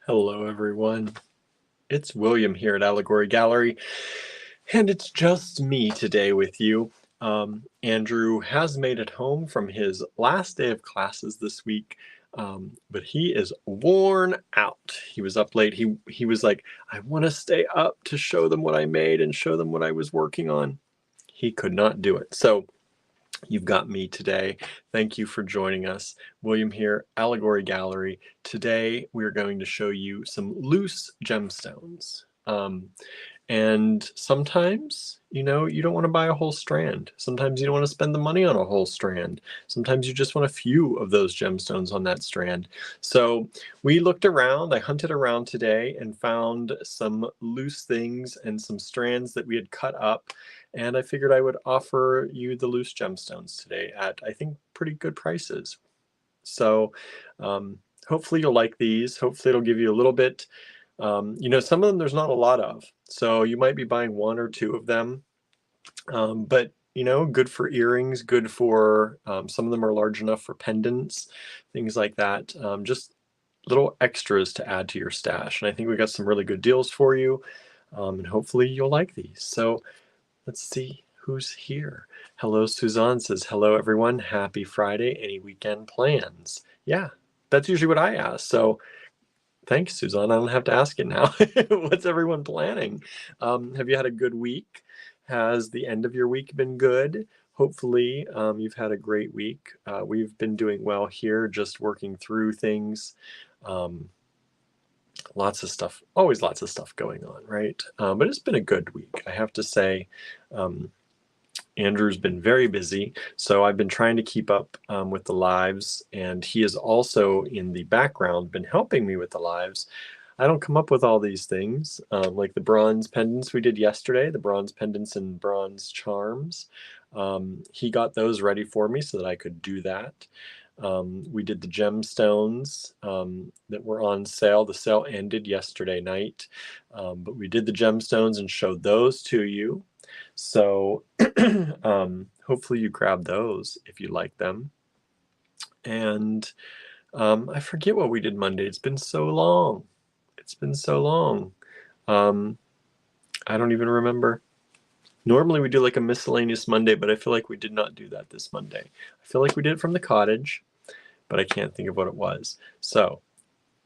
Hello, everyone. It's William here at Allegory Gallery, and it's just me today with you. Andrew has made it home from his last day of classes this week, but he is worn out. He was up late. He was like, I want to stay up to show them what I made and show them what I was working on. He could not do it. So you've got me today. Thank you for joining us. William here, Allegory Gallery. Today we're going to show you some loose gemstones. And sometimes, you don't want to buy a whole strand. Sometimes you don't want to spend the money on a whole strand. Sometimes you just want a few of those gemstones on that strand. So we looked around, I hunted around today and found some loose things and some strands that we had cut up. And I figured I would offer you the loose gemstones today at, I think, pretty good prices. So hopefully you'll like these. Hopefully it'll give you a little bit. Some of them there's not a lot of. So you might be buying one or two of them. But good for earrings, good for, some of them are large enough for pendants, things like that. Just little extras to add to your stash. And I think we got some really good deals for you. And hopefully you'll like these. So let's see who's here. Hello, Suzanne says, hello, everyone. Happy Friday. Any weekend plans? Yeah, that's usually what I ask. So thanks, Suzanne. I don't have to ask it now. What's everyone planning? Have you had a good week? Has the end of your week been good? Hopefully, you've had a great week. We've been doing well here, just working through things. Lots of stuff, always lots of stuff going on, right? But it's been a good week, I have to say. Andrew's been very busy, so I've been trying to keep up with the lives, and he has also in the background been helping me with the lives. I don't come up with all these things, like the bronze pendants we did yesterday, the bronze pendants and bronze charms. He got those ready for me so that I could do that. We did the gemstones that were on sale. The sale ended yesterday night, but we did the gemstones and showed those to you. So hopefully you grab those if you like them. And I forget what we did Monday. It's been so long. It's been so long. I don't even remember. Normally we do like a miscellaneous Monday, but I feel like we did not do that this Monday. I feel like we did it from the cottage, but I can't think of what it was. So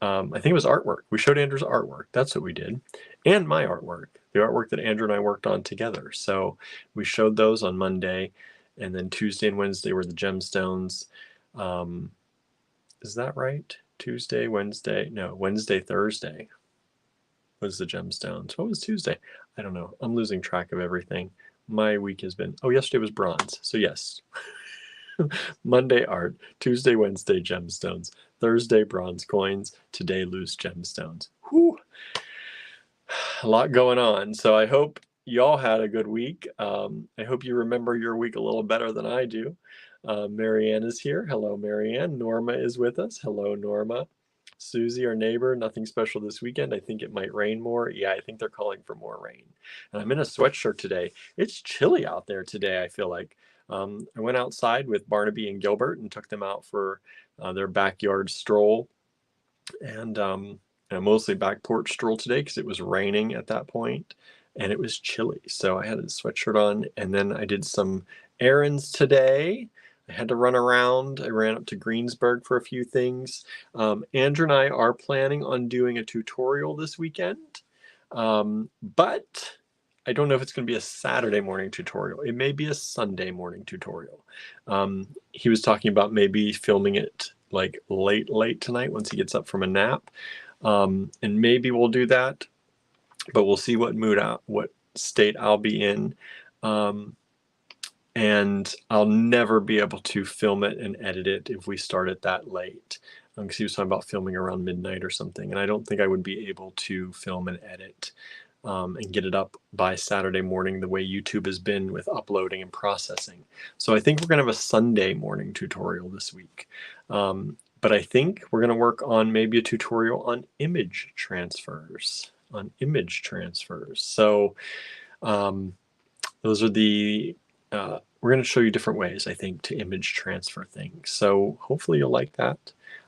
I think it was artwork. We showed Andrew's artwork. That's what we did. And my artwork, the artwork that Andrew and I worked on together. So we showed those on Monday, and then Tuesday and Wednesday were the gemstones. Is that right? Tuesday, Wednesday, no, Wednesday, Thursday was the gemstones. What was Tuesday? I don't know. I'm losing track of everything. My week has been, oh, yesterday was bronze. So yes, Monday art, Tuesday, Wednesday gemstones, Thursday bronze coins, today loose gemstones. Whew. A lot going on. So I hope y'all had a good week. I hope you remember your week a little better than I do. Marianne is here. Hello, Marianne. Norma is with us. Hello, Norma. Susie, our neighbor, nothing special this weekend. I think it might rain more. Yeah, I think they're calling for more rain. And I'm in a sweatshirt today. It's chilly out there today, I feel like. I went outside with Barnaby and Gilbert and took them out for their backyard stroll. And mostly back porch stroll today because it was raining at that point and it was chilly. So I had a sweatshirt on, and then I did some errands today. I had to run around. I ran up to Greensburg for a few things. Andrew and I are planning on doing a tutorial this weekend, but I don't know if it's going to be a Saturday morning tutorial. It may be a Sunday morning tutorial. He was talking about maybe filming it like late tonight once he gets up from a nap. And maybe we'll do that, but we'll see what state I'll be in. And I'll never be able to film it and edit it if we start it that late. Because he was talking about filming around midnight or something, and I don't think I would be able to film and edit and get it up by Saturday morning the way YouTube has been with uploading and processing. So I think we're going to have a Sunday morning tutorial this week. But I think we're going to work on maybe a tutorial on image transfers. So those are the, we're going to show you different ways, I think, to image transfer things. So hopefully you'll like that.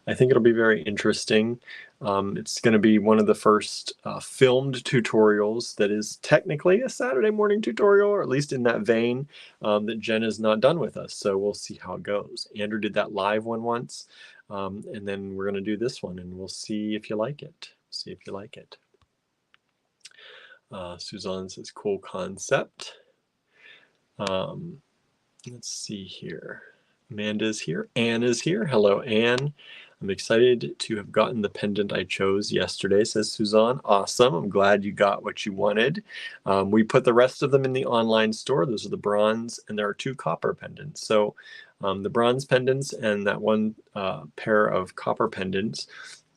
I think it'll be very interesting. It's going to be one of the first filmed tutorials that is technically a Saturday morning tutorial, or at least in that vein, that Jen has not done with us. So we'll see how it goes. Andrew did that live one once, and then we're going to do this one, and we'll see if you like it. See if you like it. Suzanne says, cool concept. Let's see here. Amanda's here. Anne is here. Hello, Anne. I'm excited to have gotten the pendant I chose yesterday, says Suzanne. Awesome. I'm glad you got what you wanted. We put the rest of them in the online store. Those are the bronze, and there are 2 copper pendants. So the bronze pendants and that one pair of copper pendants,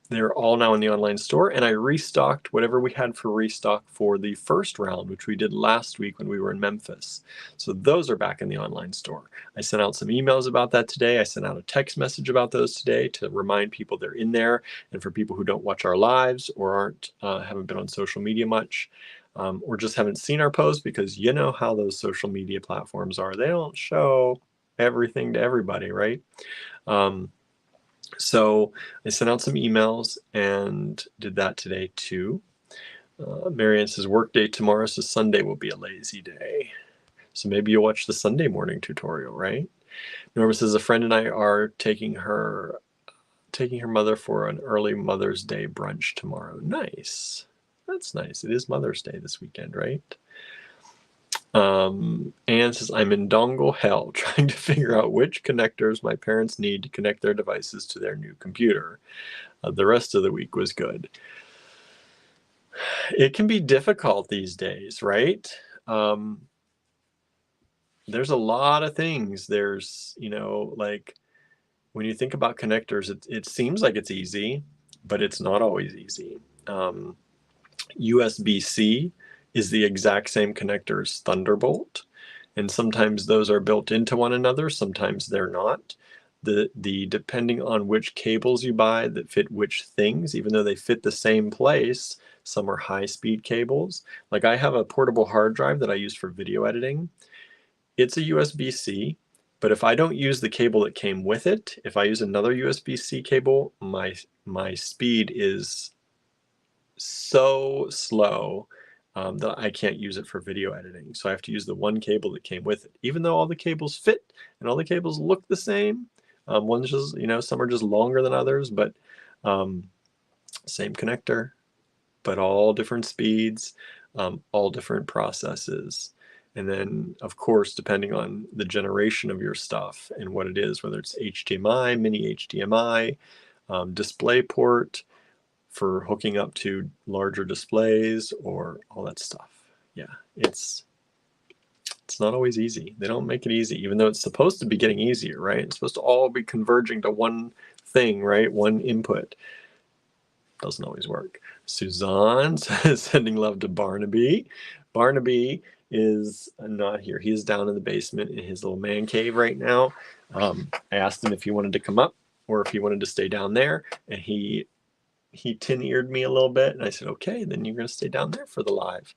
they're all now in the online store, and I restocked whatever we had for restock for the first round, which we did last week when we were in Memphis. So those are back in the online store. I sent out some emails about that today. I sent out a text message about those today to remind people they're in there. And for people who don't watch our lives or haven't been on social media much, or just haven't seen our posts, because you know how those social media platforms are. They don't show everything to everybody, right? So I sent out some emails and did that today too. Marianne says, work day tomorrow, so Sunday will be a lazy day. So maybe you'll watch the Sunday morning tutorial, right? Norma says, a friend and I are taking her mother for an early Mother's Day brunch tomorrow. Nice. That's nice. It is Mother's Day this weekend, right? Anne says, I'm in dongle hell trying to figure out which connectors my parents need to connect their devices to their new computer. The rest of the week was good. It can be difficult these days, right? There's a lot of things. There's, like when you think about connectors, it seems like it's easy, but it's not always easy. USB-C is the exact same connector as Thunderbolt, and sometimes those are built into one another, sometimes they're not. Depending on which cables you buy that fit which things, even though they fit the same place, some are high-speed cables. Like I have a portable hard drive that I use for video editing. It's a USB-C, but if I don't use the cable that came with it, if I use another USB-C cable, my speed is so slow that I can't use it for video editing. So I have to use the one cable that came with it, even though all the cables fit and all the cables look the same. One's just, some are just longer than others, but same connector, but all different speeds, all different processes. And then, of course, depending on the generation of your stuff and what it is, whether it's HDMI, mini HDMI, DisplayPort, for hooking up to larger displays or all that stuff. Yeah, it's not always easy. They don't make it easy, even though it's supposed to be getting easier, right? It's supposed to all be converging to one thing, right? One input. Doesn't always work. Suzanne says, sending love to Barnaby. Barnaby is not here. He is down in the basement in his little man cave right now. I asked him if he wanted to come up or if he wanted to stay down there, and he tin-eared me a little bit, and I said, okay, then you're going to stay down there for the live.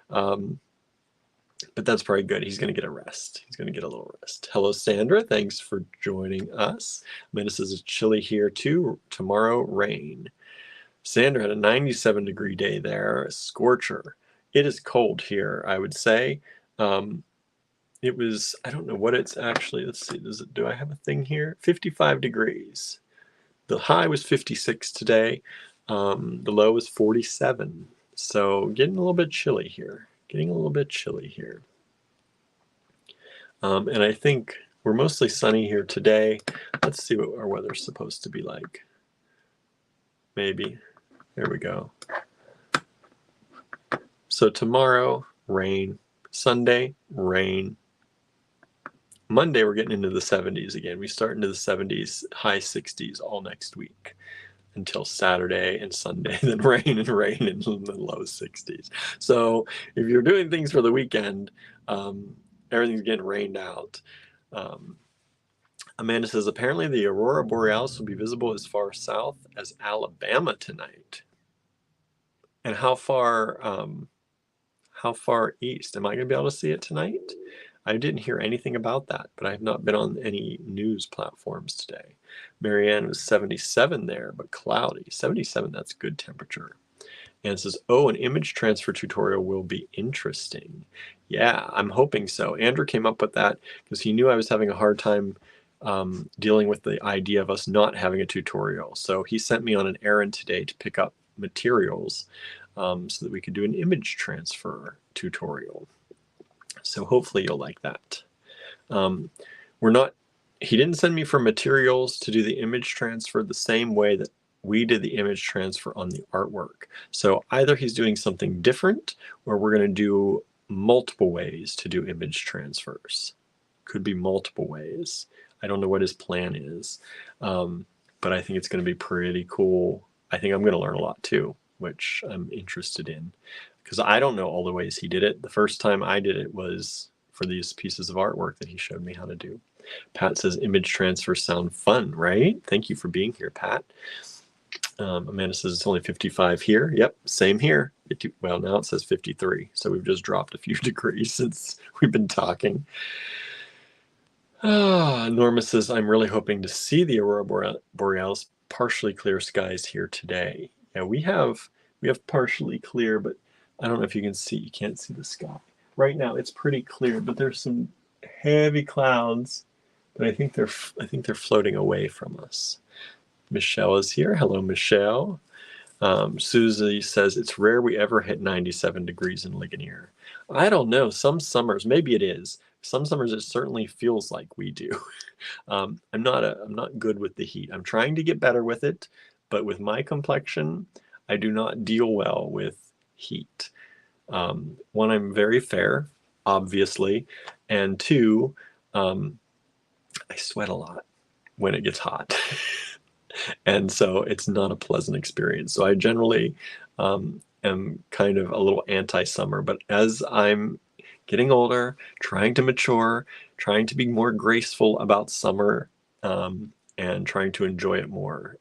But that's probably good. He's going to get a rest. He's going to get a little rest. Hello, Sandra. Thanks for joining us. Amanda says it's chilly here too. Tomorrow, rain. Sandra had a 97-degree day there, a scorcher. It is cold here, I would say. It was, I don't know what it's actually, let's see, do I have a thing here? 55 degrees. The high was 56 today. The low was 47. So getting a little bit chilly here. And I think we're mostly sunny here today. Let's see what our weather's supposed to be like. Maybe. There we go. So tomorrow, rain. Sunday, rain. Monday, we're getting into the 70s again. We start into the 70s, high 60s all next week until Saturday and Sunday, then rain in the low 60s. So if you're doing things for the weekend, everything's getting rained out. Amanda says, apparently the Aurora Borealis will be visible as far south as Alabama tonight. And how far east? Am I going to be able to see it tonight? I didn't hear anything about that, but I have not been on any news platforms today. Marianne was 77 there, but cloudy. 77, that's good temperature. And it says, oh, an image transfer tutorial will be interesting. Yeah, I'm hoping so. Andrew came up with that because he knew I was having a hard time dealing with the idea of us not having a tutorial. So he sent me on an errand today to pick up materials so that we could do an image transfer tutorial. So hopefully you'll like that. He didn't send me for materials to do the image transfer the same way that we did the image transfer on the artwork. So either he's doing something different or we're going to do multiple ways to do image transfers. Could be multiple ways. I don't know what his plan is, but I think it's going to be pretty cool. I think I'm going to learn a lot too, which I'm interested in because I don't know all the ways he did it. The first time I did it was for these pieces of artwork that he showed me how to do. Pat says image transfers sound fun, right? Thank you for being here, Pat. Amanda says it's only 55 here. Yep, same here. Well, now it says 53, so we've just dropped a few degrees since we've been talking. Norma says, I'm really hoping to see the Aurora Borealis. Partially clear skies here today. Yeah, we have partially clear, but I don't know if you can see. You can't see the sky. Right now it's pretty clear, but there's some heavy clouds, but I think they're floating away from us. Michelle is here. Hello, Michelle. Susie says, it's rare we ever hit 97 degrees in Ligonier. I don't know. Some summers, maybe it is. Some summers it certainly feels like we do. I'm not good with the heat. I'm trying to get better with it, but with my complexion, I do not deal well with heat. One, I'm very fair, obviously, and two, I sweat a lot when it gets hot. And so it's not a pleasant experience. So I generally am kind of a little anti-summer, but as I'm getting older, trying to mature, trying to be more graceful about summer, and trying to enjoy it more,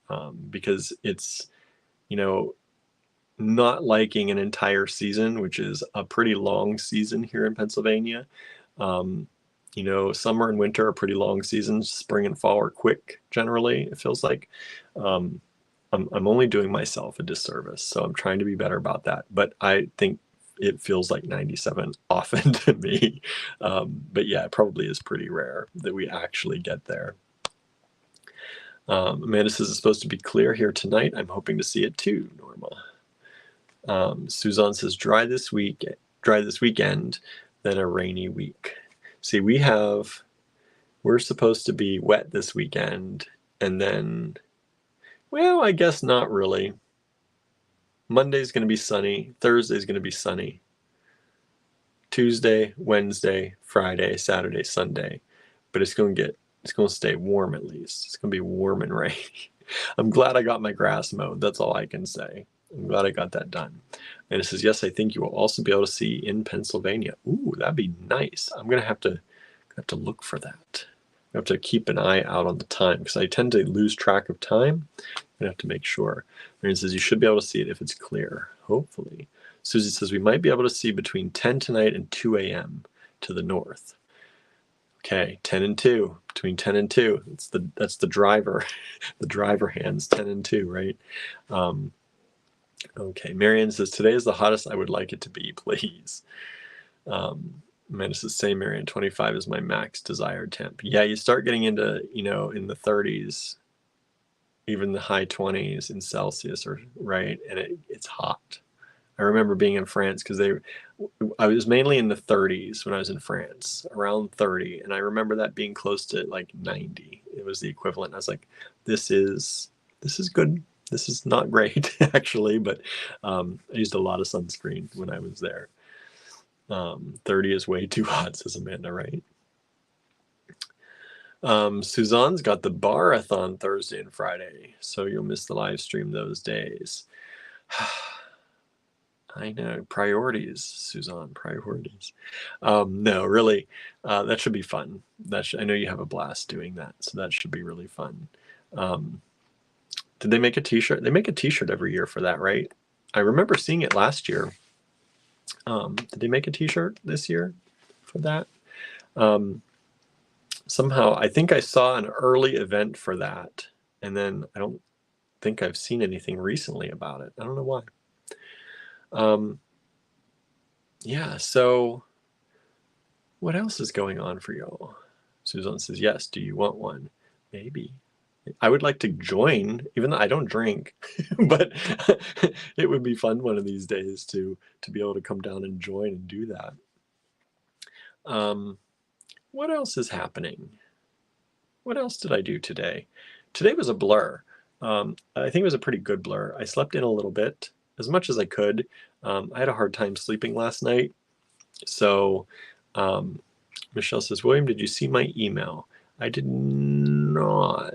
because it's, not liking an entire season, which is a pretty long season here in Pennsylvania. Summer and winter are pretty long seasons. Spring and fall are quick, generally, it feels like. I'm only doing myself a disservice, so I'm trying to be better about that. But I think it feels like 97 often to me. But yeah, it probably is pretty rare that we actually get there. Amanda says it's supposed to be clear here tonight. I'm hoping to see it too, Norma. Suzanne says dry this weekend, then a rainy week. See, we're supposed to be wet this weekend, and then, well, I guess not really. Monday's going to be sunny. Thursday's going to be sunny. Tuesday, Wednesday, Friday, Saturday, Sunday. But it's going to stay warm at least. It's going to be warm and rainy. I'm glad I got my grass mowed. That's all I can say. I'm glad I got that done. And it says, yes, I think you will also be able to see in Pennsylvania. Ooh, that'd be nice. I'm going to have to look for that. I have to keep an eye out on the time because I tend to lose track of time. I'm going to have to make sure. And it says you should be able to see it if it's clear, hopefully. Susie says we might be able to see between 10 tonight and 2 a.m. to the north. Okay, 10 and 2, between 10 and 2. That's the driver, the driver hands, 10 and 2, right? Okay, Marianne says, today is the hottest I would like it to be, please. Amanda says, same, Marianne, 25 is my max desired temp. Yeah, you start getting into, in the 30s, even the high 20s in Celsius, right? And it's hot. I remember being in France because I was mainly in the 30s when I was in France, around 30. And I remember that being close to like 90. It was the equivalent. I was like, this is good. This is not great, actually, but I used a lot of sunscreen when I was there. 30 is way too hot, says Amanda, right? Suzanne's got the bar-a-thon Thursday and Friday, so you'll miss the live stream those days. I know, priorities, Suzanne, priorities. No, really, that should be fun. I know you have a blast doing that, so that should be really fun. Did they make a t-shirt? They make a t-shirt every year for that, right? I remember seeing it last year. Did they make a t-shirt this year for that? Somehow, I think I saw an early event for that, and then I don't think I've seen anything recently about it. I don't know why. Yeah, so what else is going on for y'all? Suzanne says, yes, do you want one? Maybe. I would like to join, even though I don't drink, but it would be fun one of these days to be able to come down and join and do that. What else is happening? What else did I do today? Today was a blur. I think it was a pretty good blur. I slept in a little bit, as much as I could. I had a hard time sleeping last night. So Michelle says, William, did you see my email? I did not.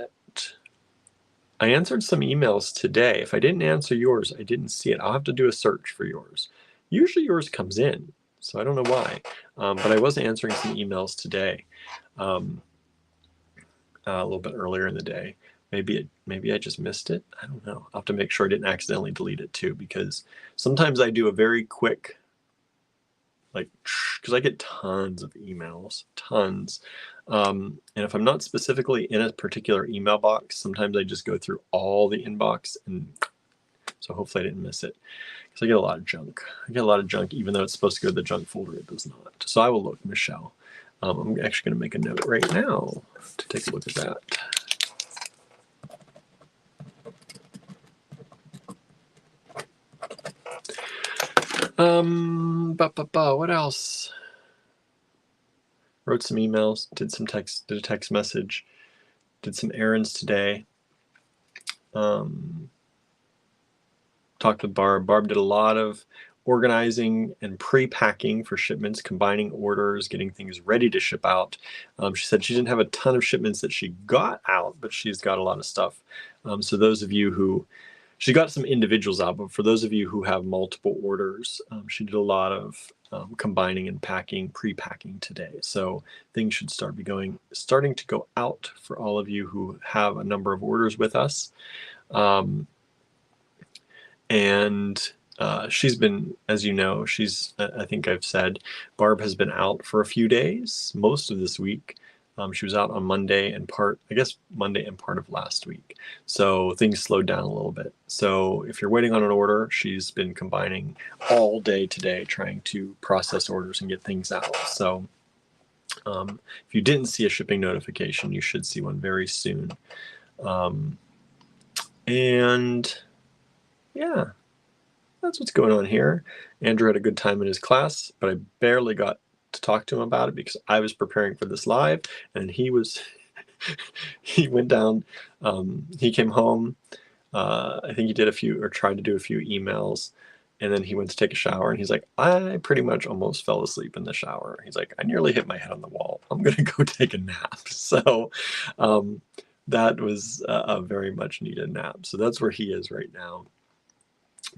I answered some emails today. If I didn't answer yours, I didn't see it. I'll have to do a search for yours. Usually yours comes in, so I don't know why. But I was answering some emails today, a little bit earlier in the day. Maybe I just missed it. I don't know. I'll have to make sure I didn't accidentally delete it too, because sometimes I do a very quick, because I get tons of emails, tons. And if I'm not specifically in a particular email box, sometimes I just go through all the inbox, and so hopefully I didn't miss it. Because I get a lot of junk. I get a lot of junk, even though it's supposed to go to the junk folder, it does not. So I will look, Michelle. I'm actually going to make a note right now to take a look at that. What else? Wrote some emails, did a text message, did some errands today. Talked with Barb. Barb did a lot of organizing and pre-packing for shipments, combining orders, getting things ready to ship out. She said she didn't have a ton of shipments that she got out, but she's got a lot of stuff. So those of you who, she got some individuals out, but for those of you who have multiple orders, she did a lot of combining and packing, pre-packing today. So things should starting to go out for all of you who have a number of orders with us. And she's been, as you know, I think I've said, Barb has been out for a few days, most of this week. She was out on Monday and part of last week. So things slowed down a little bit. So if you're waiting on an order, she's been combining all day today, trying to process orders and get things out. So if you didn't see a shipping notification, you should see one very soon. And yeah, that's what's going on here. Andrew had a good time in his class, but I barely got to talk to him about it because I was preparing for this live, and he went down, he came home, I think he did tried to do a few emails, and then he went to take a shower, and he's like, I pretty much almost fell asleep in the shower. He's like, I nearly hit my head on the wall. I'm gonna go take a nap. So that was a very much needed nap. So that's where he is right now.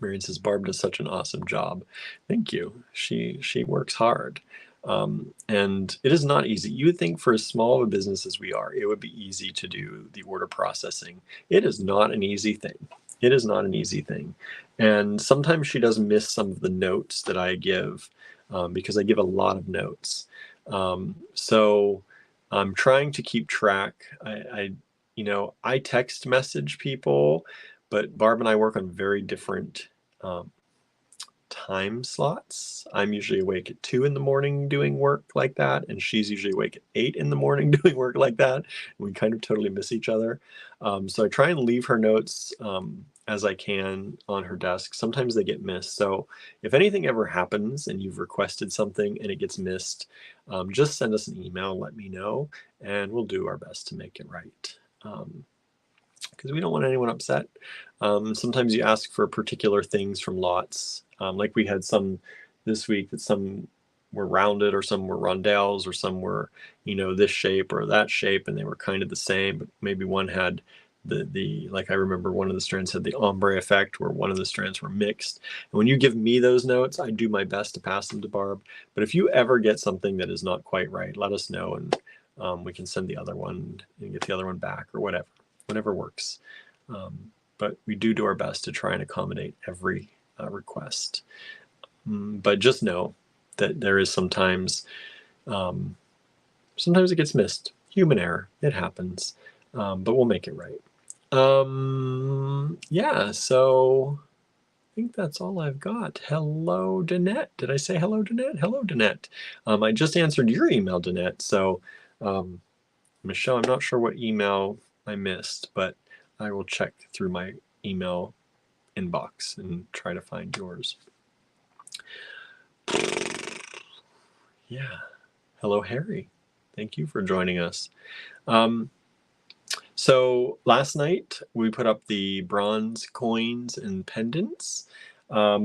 Marion says, Barb does such an awesome job. Thank you. She works hard. And it is not easy. You would think for as small of a business as we are, it would be easy to do the order processing. It is not an easy thing. It is not an easy thing. And sometimes she does miss some of the notes that I give because I give a lot of notes. So I'm trying to keep track. I text message people, but Barb and I work on very different time slots. I'm usually awake at 2 in the morning doing work like that, and she's usually awake at 8 in the morning doing work like that. We kind of totally miss each other. So I try and leave her notes as I can on her desk. Sometimes they get missed. So if anything ever happens and you've requested something and it gets missed, just send us an email, let me know, and we'll do our best to make it right. Because we don't want anyone upset. Sometimes you ask for particular things from lots. Like we had some this week that some were rounded or some were rondelles or some were, this shape or that shape, and they were kind of the same, but maybe one had like I remember one of the strands had the ombre effect where one of the strands were mixed. And when you give me those notes, I do my best to pass them to Barb. But if you ever get something that is not quite right, let us know, and we can send the other one and get the other one back or whatever works. But we do our best to try and accommodate every request. But just know that there is sometimes Sometimes it gets missed. Human error. It happens. But we'll make it right. Yeah, so I think that's all I've got. Hello, Danette. Did I say hello, Danette? Hello, Danette. I just answered your email, Danette. So, Michelle, I'm not sure what email I missed, but I will check through my email inbox and try to find yours. Yeah. Hello, Harry. Thank you for joining us. So last night we put up the bronze coins and pendants. I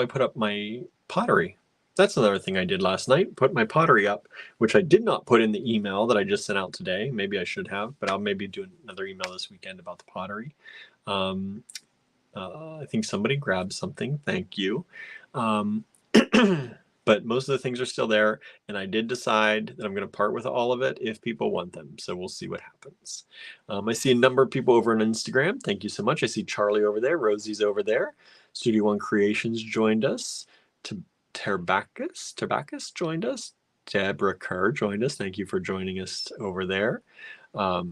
put up my pottery. That's another thing I did last night, put my pottery up, which I did not put in the email that I just sent out today. Maybe I should have, but I'll maybe do another email this weekend about the pottery. I think somebody grabbed something. Thank you. But most of the things are still there, and I did decide that I'm going to part with all of it if people want them. So we'll see what happens. I see a number of people over on Instagram. Thank you so much. I see Charlie over there. Rosie's over there. Studio One Creations joined us. Terbacus joined us. Deborah Kerr joined us. Thank you for joining us over there. We have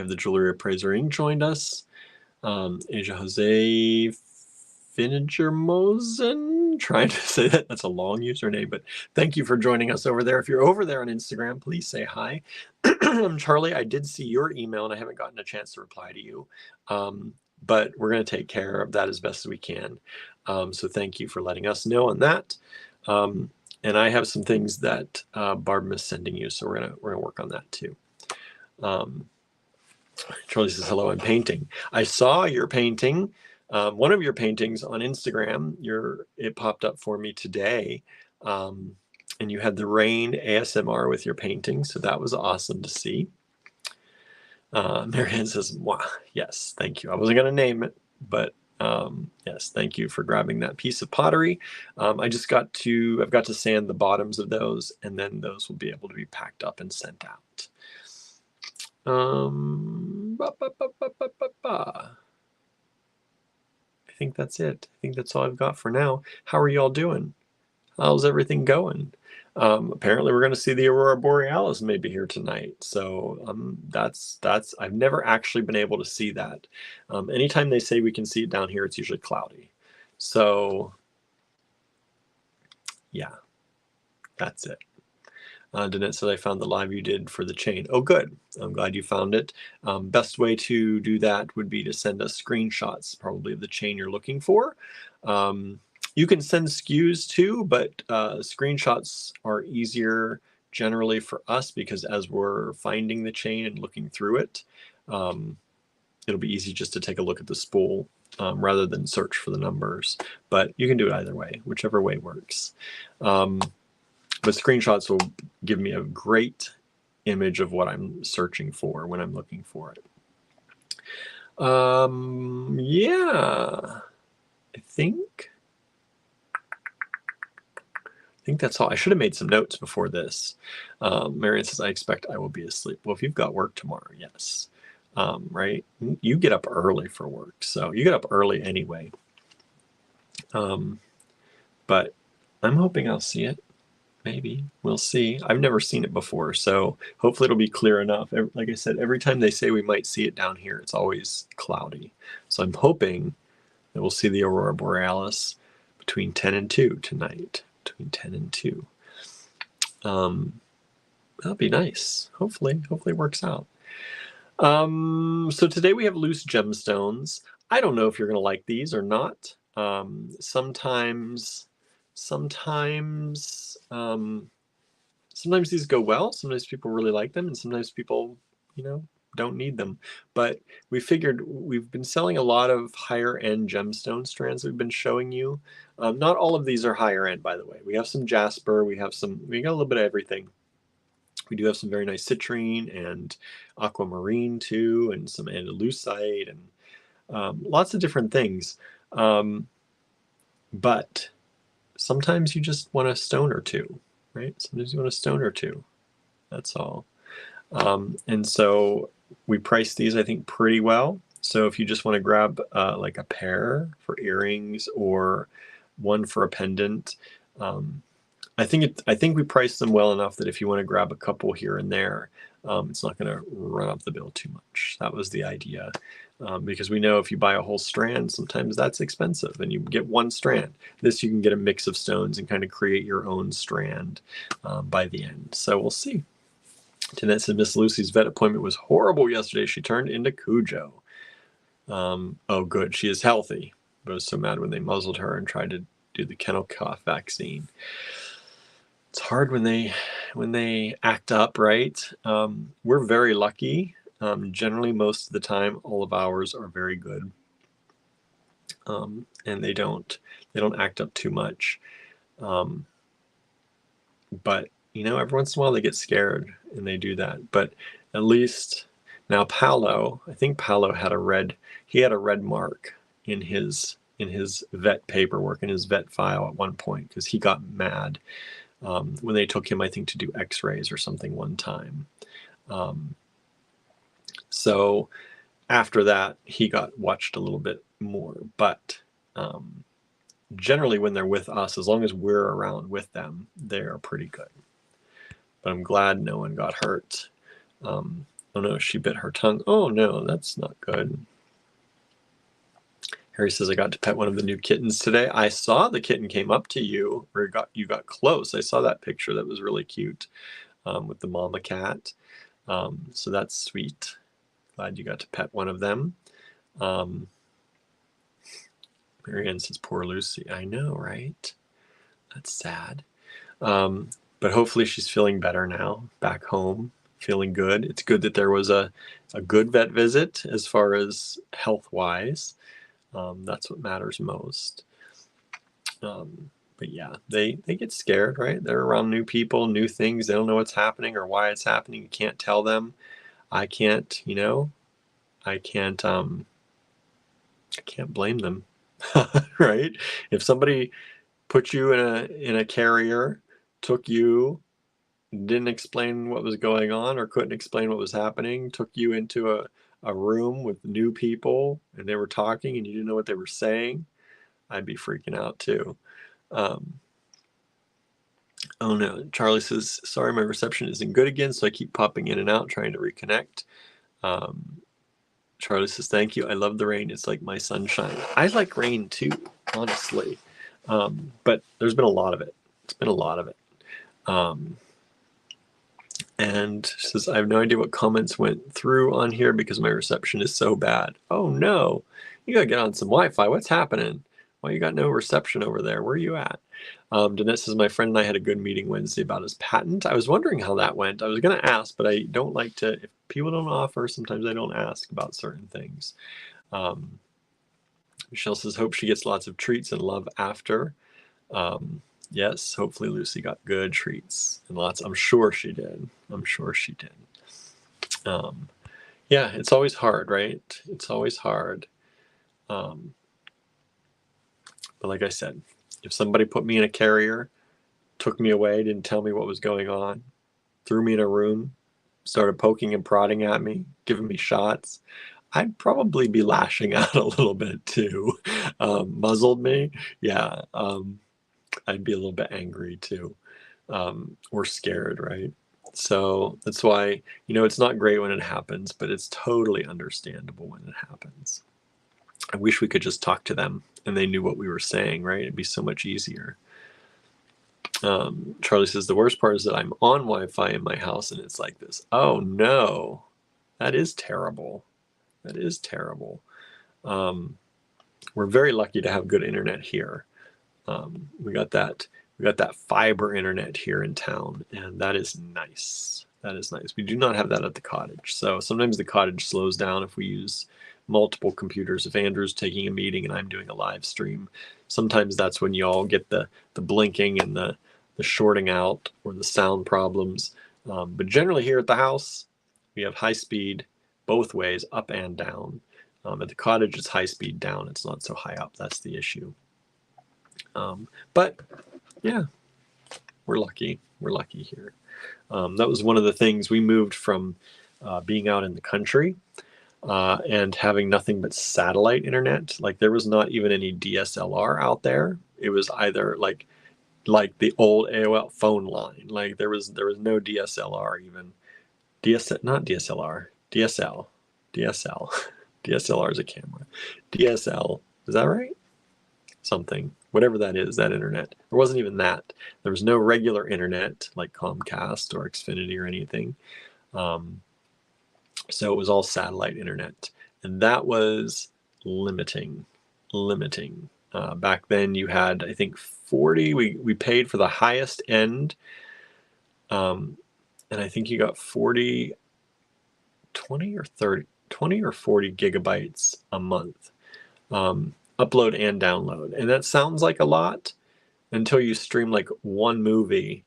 the Jewelry Appraiser Inc. joined us. Asia Jose Fingermosen, trying to say that. That's a long username, but thank you for joining us over there. If you're over there on Instagram, please say hi. Charlie, I did see your email and I haven't gotten a chance to reply to you, but we're going to take care of that as best as we can. So thank you for letting us know on that. And I have some things that Barb is sending you, so we're gonna work on that too. Charlie says, hello, I'm painting. I saw your painting, one of your paintings on Instagram. It popped up for me today. And you had the rain ASMR with your painting. So that was awesome to see. Marianne says, wow, yes, thank you. I wasn't going to name it, but yes, thank you for grabbing that piece of pottery. I've got to sand the bottoms of those, and then those will be able to be packed up and sent out. I think that's it. I think that's all I've got for now. How are you all doing? How's everything going? Apparently we're going to see the Aurora Borealis maybe here tonight. So that's I've never actually been able to see that. Anytime they say we can see it down here, it's usually cloudy. So yeah, that's it. Danette said, I found the live you did for the chain. Oh, good. I'm glad you found it. Best way to do that would be to send us screenshots, probably of the chain you're looking for. You can send SKUs too, but screenshots are easier generally for us because as we're finding the chain and looking through it, it'll be easy just to take a look at the spool rather than search for the numbers. But you can do it either way, whichever way works. But screenshots will give me a great image of what I'm searching for when I'm looking for it. Yeah, I think that's all. I should have made some notes before this. Marian says, I expect I will be asleep. Well, if you've got work tomorrow, yes. Right? You get up early for work, so you get up early anyway. But I'm hoping I'll see it. Maybe. We'll see. I've never seen it before, so hopefully it'll be clear enough. Like I said, every time they say we might see it down here, it's always cloudy. So I'm hoping that we'll see the Aurora Borealis between 10 and 2 tonight. Between 10 and 2. That'll be nice. Hopefully it works out. So today we have loose gemstones. I don't know if you're going to like these or not. Sometimes these go well. Sometimes people really like them, and sometimes people, don't need them. But we figured we've been selling a lot of higher end gemstone strands we've been showing you. Not all of these are higher end, by the way. We have some jasper. We got a little bit of everything. We do have some very nice citrine and aquamarine too, and some andalusite and lots of different things. But sometimes you just want a stone or two, right? Sometimes you want a stone or two. That's all. And so we priced these, I think, pretty well. So if you just want to grab like a pair for earrings or one for a pendant, I think we priced them well enough that if you want to grab a couple here and there, it's not going to run up the bill too much. That was the idea, because we know if you buy a whole strand, sometimes that's expensive, and you get one strand. This you can get a mix of stones and kind of create your own strand by the end. So we'll see. Jeanette said Miss Lucy's vet appointment was horrible yesterday. She turned into Cujo. Oh, good. She is healthy, but I was so mad when they muzzled her and tried to do the kennel cough vaccine. It's hard when they act up, right? We're very lucky. Generally, most of the time, all of ours are very good, and they don't act up too much. But every once in a while they get scared and they do that. But at least now Paolo, I think Paolo had a red mark in his vet paperwork, in his vet file at one point, because he got mad when they took him, I think, to do x-rays or something one time. So after that, he got watched a little bit more. But generally when they're with us, as long as we're around with them, they are pretty good. But I'm glad no one got hurt. Oh no, she bit her tongue. Oh no, that's not good. Harry says, I got to pet one of the new kittens today. I saw the kitten came up to you, or you got close. I saw that picture. That was really cute, with the mama cat. So that's sweet. Glad you got to pet one of them. Marianne says, poor Lucy. I know, right? That's sad. But hopefully she's feeling better now, back home, feeling good. It's good that there was a good vet visit as far as health-wise. That's what matters most. But yeah, they get scared, right? They're around new people, new things. They don't know what's happening or why it's happening. You can't tell them. I can't blame them, right? If somebody put you in a carrier, took you, didn't explain what was going on or couldn't explain what was happening, took you into a room with new people and they were talking and you didn't know what they were saying, I'd be freaking out too. Oh no, Charlie says, sorry, my reception isn't good again, so I keep popping in and out trying to reconnect. Charlie says, thank you. I love the rain. It's like my sunshine. I like rain too, honestly. But there's been a lot of it. It's been a lot of it. And she says, I have no idea what comments went through on here because my reception is so bad. Oh no, you gotta get on some Wi-Fi. What's happening? Why you got no reception over there? Where are you at? Danette says, my friend and I had a good meeting Wednesday about his patent. I was wondering how that went. I was going to ask, but I don't like to, if people don't offer, sometimes I don't ask about certain things. Michelle says, hope she gets lots of treats and love after. Yes, hopefully Lucy got good treats and lots. I'm sure she did. I'm sure she did. Yeah, it's always hard, right? It's always hard. But like I said, if somebody put me in a carrier, took me away, didn't tell me what was going on, threw me in a room, started poking and prodding at me, giving me shots, I'd probably be lashing out a little bit too. Muzzled me, yeah, I'd be a little bit angry too, or scared, right? So that's why, it's not great when it happens, but it's totally understandable when it happens. I wish we could just talk to them and they knew what we were saying, right? It'd be so much easier. Charlie says, the worst part is that I'm on Wi-Fi in my house and it's like this. Oh no, that is terrible. That is terrible. We're very lucky to have good internet here. We got that fiber internet here in town, and that is nice. That is nice. We do not have that at the cottage. So sometimes the cottage slows down if we use multiple computers. If Andrew's taking a meeting and I'm doing a live stream, sometimes that's when you all get the blinking and the shorting out or the sound problems. But generally here at the house, we have high speed both ways, up and down. At the cottage, it's high speed down. It's not so high up. That's the issue. But yeah, we're lucky. We're lucky here. That was one of the things we moved from being out in the country and having nothing but satellite internet. Like there was not even any DSLR out there. It was either like like the old AOL phone line. Like there was no DSLR even. Not DSLR, DSL, DSL. DSLR is a camera. DSL, is that right? Something, whatever that is, that internet. There wasn't even that. There was no regular internet like Comcast or Xfinity or anything. So it was all satellite internet, and that was limiting. Back then you had, I think, 40. We paid for the highest end, and I think you got 40, 20 or 30, 20 or 40 gigabytes a month, upload and download. And that sounds like a lot until you stream like one movie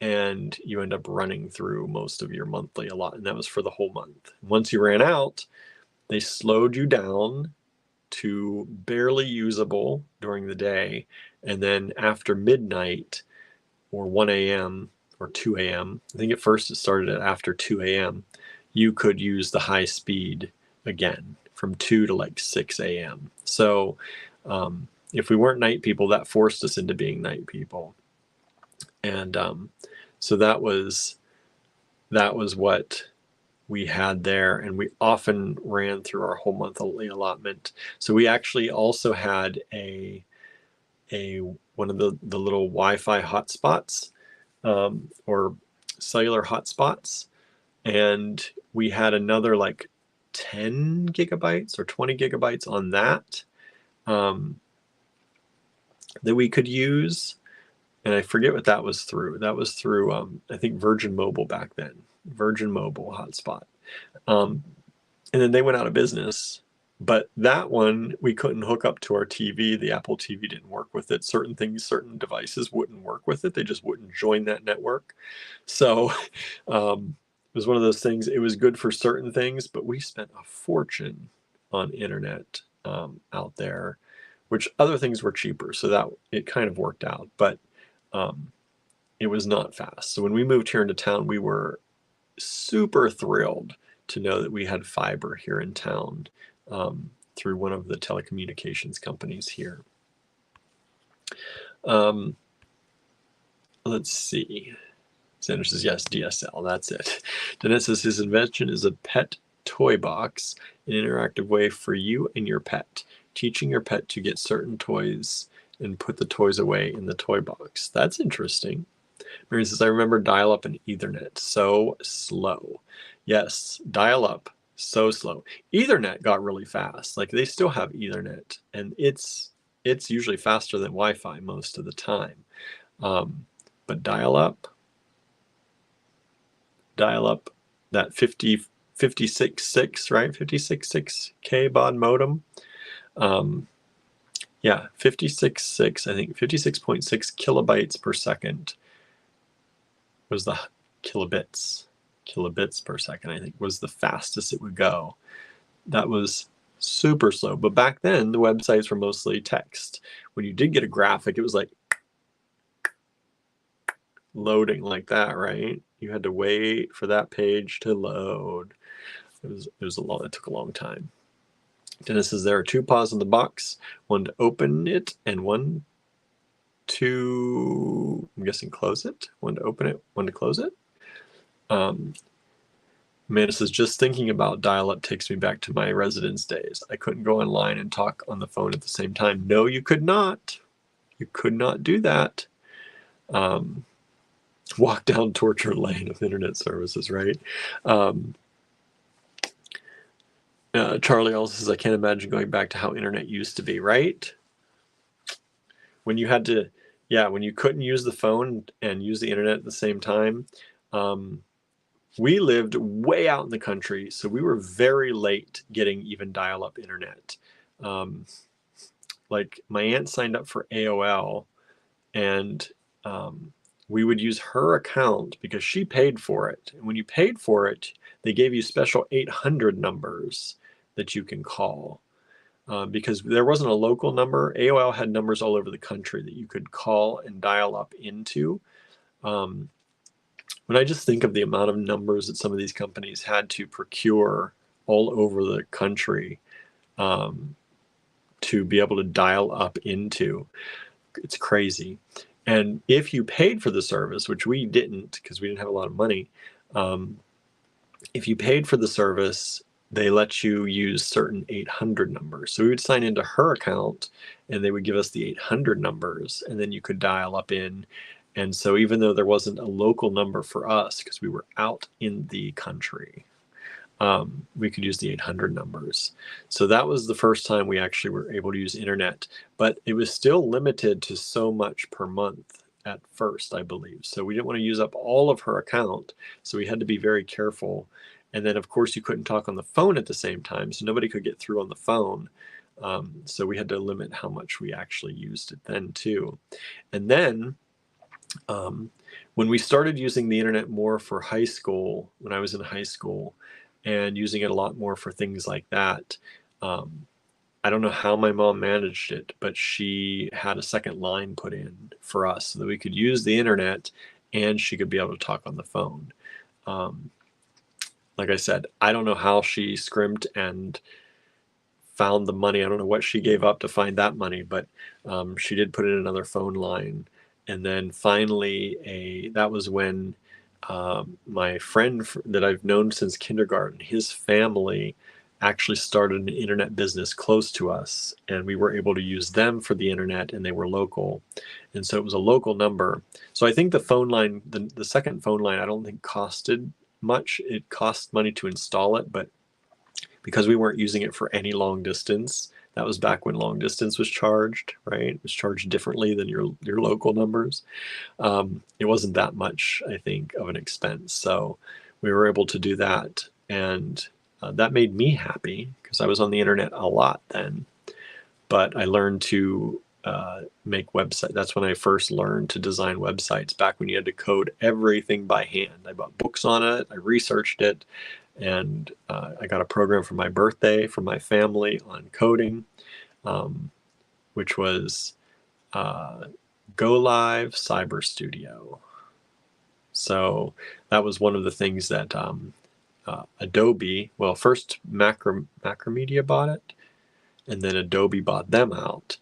and you end up running through most of your monthly allot, and that was for the whole month. Once you ran out, they slowed you down to barely usable during the day, and then after midnight or 1 a.m. or 2 a.m., I think at first it started at after 2 a.m., you could use the high speed again from 2 to like 6 a.m. So if we weren't night people, that forced us into being night people. And so that was what we had there, and we often ran through our whole monthly allotment. So we actually also had a one of the little Wi-Fi hotspots, or cellular hotspots, and we had another like 10 gigabytes or 20 gigabytes on that that we could use. And I forget what that was through. That was through, I think, Virgin Mobile back then. Virgin Mobile hotspot. And then they went out of business. But that one, we couldn't hook up to our TV. The Apple TV didn't work with it. Certain things, certain devices wouldn't work with it. They just wouldn't join that network. So it was one of those things. It was good for certain things, but we spent a fortune on internet out there, which other things were cheaper. So that it kind of worked out. But it was not fast. So when we moved here into town, we were super thrilled to know that we had fiber here in town through one of the telecommunications companies here. Let's see. Sandra says, yes, DSL, that's it. Dennis says his invention is a pet toy box, an interactive way for you and your pet, teaching your pet to get certain toys and put the toys away in the toy box. That's interesting. Mary says, I remember dial-up and Ethernet. So slow. Yes, dial-up, so slow. Ethernet got really fast. Like they still have Ethernet, and it's usually faster than Wi-Fi most of the time. But dial-up, that 56.6, right? 56.6K baud modem. Yeah, 56.6, I think 56.6 kilobytes per second was the kilobits per second, I think, was the fastest it would go. That was super slow. But back then, the websites were mostly text. When you did get a graphic, it was like loading like that, right? You had to wait for that page to load. It took a long time. Dennis says there are two paws in the box, one to open it and one to, I'm guessing, close it. One to open it, one to close it. Amanda says, just thinking about dial-up takes me back to my residence days. I couldn't go online and talk on the phone at the same time. No, you could not. You could not do that. Walk down torture lane of internet services, right? Charlie also says, I can't imagine going back to how internet used to be, right? When you had to, when you couldn't use the phone and use the internet at the same time. We lived way out in the country, so we were very late getting even dial-up internet. Like my aunt signed up for AOL, and we would use her account because she paid for it. And when you paid for it, they gave you special 800 numbers that you can call. Because there wasn't a local number. AOL had numbers all over the country that you could call and dial up into. When I just think of the amount of numbers that some of these companies had to procure all over the country to be able to dial up into, it's crazy. And if you paid for the service, which we didn't because we didn't have a lot of money, if you paid for the service, they let you use certain 800 numbers. So we would sign into her account and they would give us the 800 numbers, and then you could dial up in. And so even though there wasn't a local number for us because we were out in the country, we could use the 800 numbers. So that was the first time we actually were able to use internet, but it was still limited to so much per month at first, I believe. So we didn't want to use up all of her account, so we had to be very careful. And then of course you couldn't talk on the phone at the same time, so nobody could get through on the phone. So we had to limit how much we actually used it then too. And then when we started using the internet more for high school, when I was in high school, and using it a lot more for things like that, I don't know how my mom managed it, but she had a second line put in for us so that we could use the internet and she could be able to talk on the phone. Like I said, I don't know how she scrimped and found the money. I don't know what she gave up to find that money, but she did put in another phone line. And then finally, that was when my friend that I've known since kindergarten, his family actually started an internet business close to us, and we were able to use them for the internet, and they were local. And so it was a local number. So I think the phone line, the second phone line, I don't think costed much. It cost money to install it, but because we weren't using it for any long distance, that was back when long distance was charged, right? It was charged differently than your local numbers. It wasn't that much, I think, of an expense. So we were able to do that. And that made me happy because I was on the internet a lot then. But I learned to make websites. That's when I first learned to design websites, back when you had to code everything by hand. I bought books on it, I researched it, and I got a program for my birthday from my family on coding, which was Go Live Cyber Studio. So that was one of the things that Adobe, well, first Macromedia bought it, and then Adobe bought them out.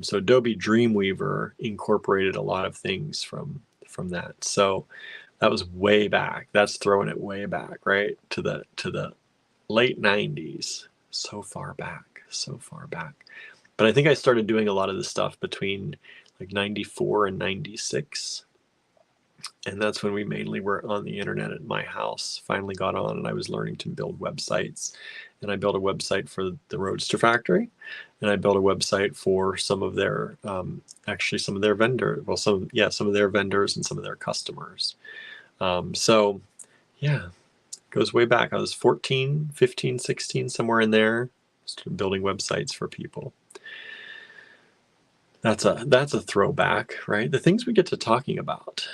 So Adobe Dreamweaver incorporated a lot of things from that. So that was way back. That's throwing it way back, right? To the late 90s. So far back, so far back. But I think I started doing a lot of this stuff between like 94 and 96. And that's when we mainly were on the internet at my house, finally got on, and I was learning to build websites. And I built a website for the Roadster Factory, and I built a website for some of their, actually some of their vendors, well, some of their vendors and some of their customers. So yeah, it goes way back. I was 14, 15, 16, somewhere in there, started building websites for people. That's a throwback, right? The things we get to talking about.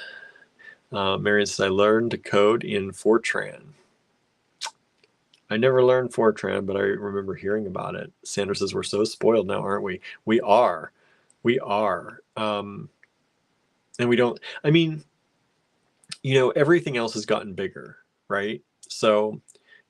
Marion says, I learned to code in Fortran. I never learned Fortran, but I remember hearing about it. Sandra says, we're so spoiled now, aren't we? We are. We are. And we don't, I mean, you know, everything else has gotten bigger, right? So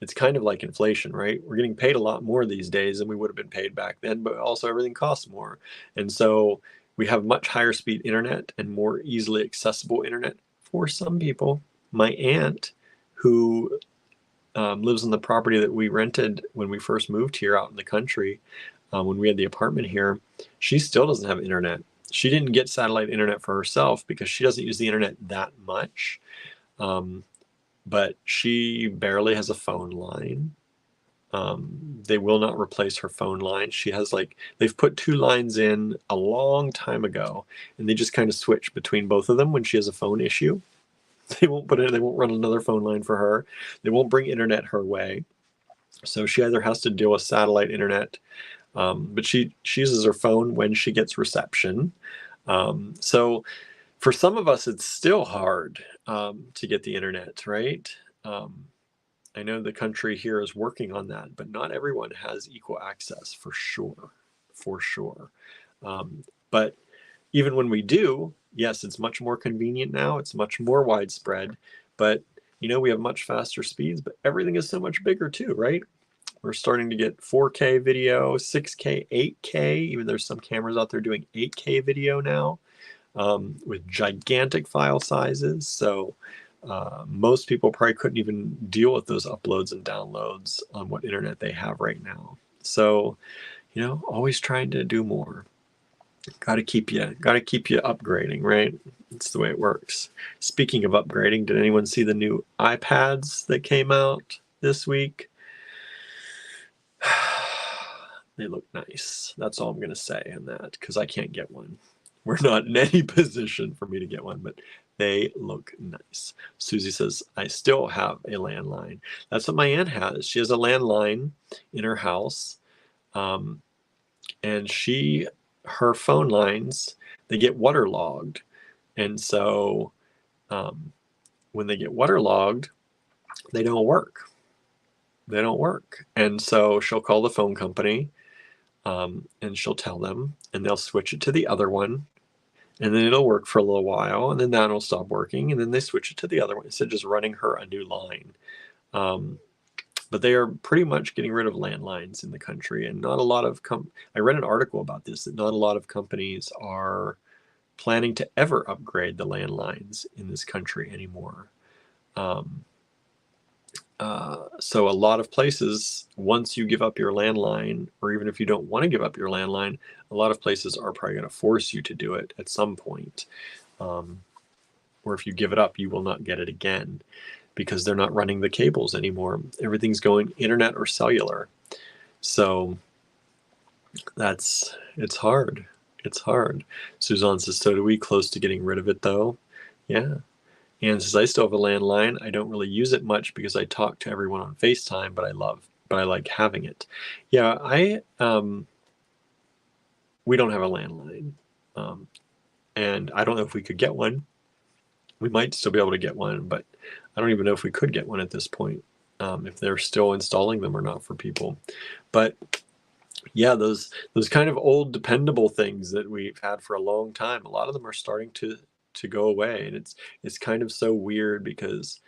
it's kind of like inflation, right? We're getting paid a lot more these days than we would have been paid back then, but also everything costs more. And so we have much higher speed internet and more easily accessible internet for some people. My aunt, who lives on the property that we rented when we first moved here out in the country, when we had the apartment here, she still doesn't have internet. She didn't get satellite internet for herself because she doesn't use the internet that much. But she barely has a phone line. They will not replace her phone line. She has they've put 2 lines in a long time ago, and they just kind of switch between both of them when she has a phone issue. They won't run another phone line for her. They won't bring internet her way. So she either has to deal with satellite internet, but she uses her phone when she gets reception. So for some of us, it's still hard to get the internet, right? I know the country here is working on that, but not everyone has equal access, for sure, for sure. But even when we do, yes, it's much more convenient now. It's much more widespread, but you know, we have much faster speeds, but everything is so much bigger too, right? We're starting to get 4K video, 6K, 8K, even there's some cameras out there doing 8K video now. with gigantic file sizes. So most people probably couldn't even deal with those uploads and downloads on what internet they have right now. So, always trying to do more. Got to keep you upgrading, right? It's the way it works. Speaking of upgrading, did anyone see the new iPads that came out this week? They look nice. That's all I'm going to say on that, because I can't get one. We're not in any position for me to get one, but they look nice. Susie says, I still have a landline. That's what my aunt has. She has a landline in her house. And her phone lines, they get waterlogged. And so when they get waterlogged, they don't work. And so she'll call the phone company and she'll tell them, and they'll switch it to the other one. And then it'll work for a little while, and then that'll stop working, and then they switch it to the other one instead of just running her a new line. But they are pretty much getting rid of landlines in the country, and not a lot of I read an article about this, that not a lot of companies are planning to ever upgrade the landlines in this country anymore. So a lot of places, once you give up your landline, or even if you don't want to give up your landline, a lot of places are probably going to force you to do it at some point. Or if you give it up, you will not get it again, because they're not running the cables anymore. Everything's going internet or cellular. So it's hard. It's hard. Suzanne says, so do we, close to getting rid of it though? Yeah. Anne says, I still have a landline. I don't really use it much because I talk to everyone on FaceTime, but I like having it. Yeah, we don't have a landline. And I don't know if we could get one. We might still be able to get one, but I don't even know if we could get one at this point, if they're still installing them or not for people. But yeah, those kind of old dependable things that we've had for a long time, a lot of them are starting to go away. And it's kind of so weird because,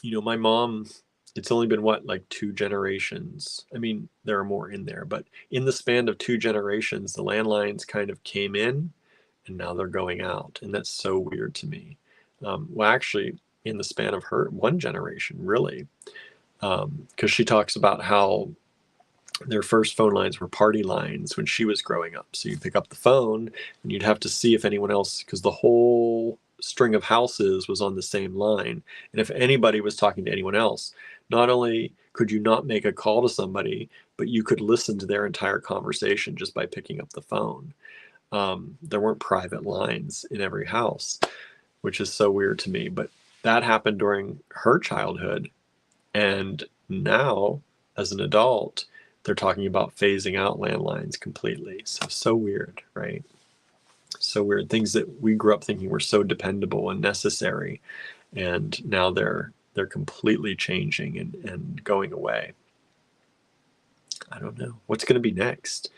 my mom, it's only been like 2 generations. I mean, there are more in there, but in the span of 2 generations, the landlines kind of came in and now they're going out. And that's so weird to me. Well, actually, in the span of her 1 generation, really, because she talks about how their first phone lines were party lines when she was growing up. So you'd pick up the phone and you'd have to see if anyone else, because the whole string of houses was on the same line. And if anybody was talking to anyone else, not only could you not make a call to somebody, but you could listen to their entire conversation just by picking up the phone. There weren't private lines in every house, which is so weird to me. But that happened during her childhood. And now, as an adult, they're talking about phasing out landlines completely. So weird, right? So weird. Things that we grew up thinking were so dependable and necessary, and now they're completely changing and going away. I don't know what's going to be next.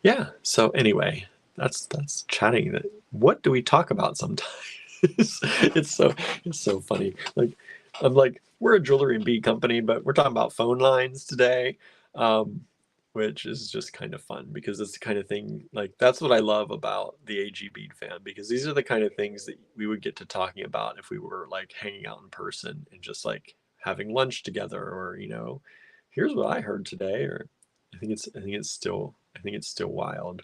Yeah. So anyway, that's chatting. What do we talk about sometimes? It's so funny. Like, I'm like, we're a jewelry and bead company, but we're talking about phone lines today, which is just kind of fun, because it's the kind of thing, like, that's what I love about the AG Bead Fam, because these are the kind of things that we would get to talking about if we were like hanging out in person and just like having lunch together, or here's what I heard today, or I think it's still wild.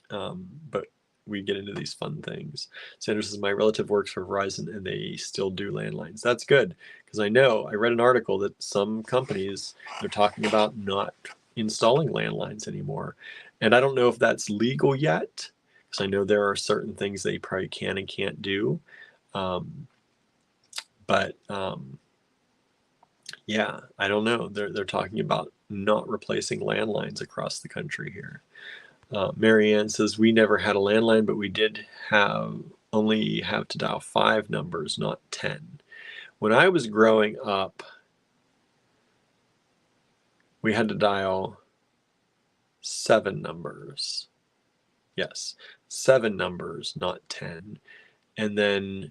But we get into these fun things. Sanders says, my relative works for Verizon and they still do landlines. That's good, because I read an article that some companies, they're talking about not installing landlines anymore. And I don't know if that's legal yet, because I know there are certain things they probably can and can't do. Yeah, I don't know. They're talking about not replacing landlines across the country here. Marianne says, we never had a landline, but we did only have to dial 5 numbers, not 10. When I was growing up, we had to dial 7 numbers. Yes, 7 numbers, not 10. And then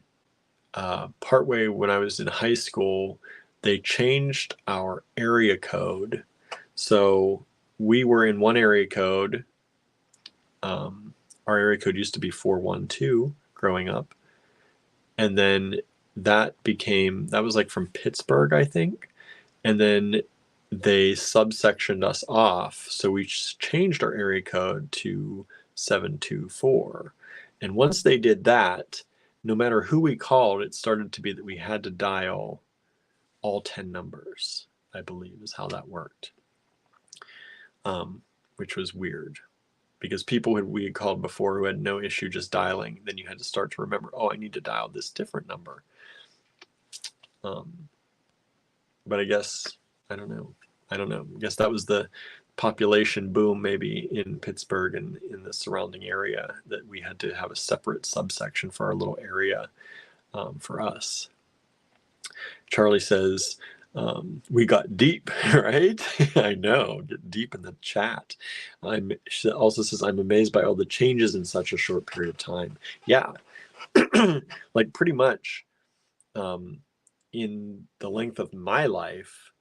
partway when I was in high school, they changed our area code. So we were in one area code, our area code used to be 412 growing up. And then that was like from Pittsburgh, I think. And then they subsectioned us off. So we changed our area code to 724. And once they did that, no matter who we called, it started to be that we had to dial all 10 numbers, I believe is how that worked, which was weird. Because people we had called before who had no issue just dialing, then you had to start to remember, oh, I need to dial this different number. But I guess, I don't know. I guess that was the population boom maybe in Pittsburgh and in the surrounding area, that we had to have a separate subsection for our little area for us. Charlie says, we got deep, right? I know, get deep in the chat. She also says, I'm amazed by all the changes in such a short period of time. Yeah, like pretty much in the length of my life,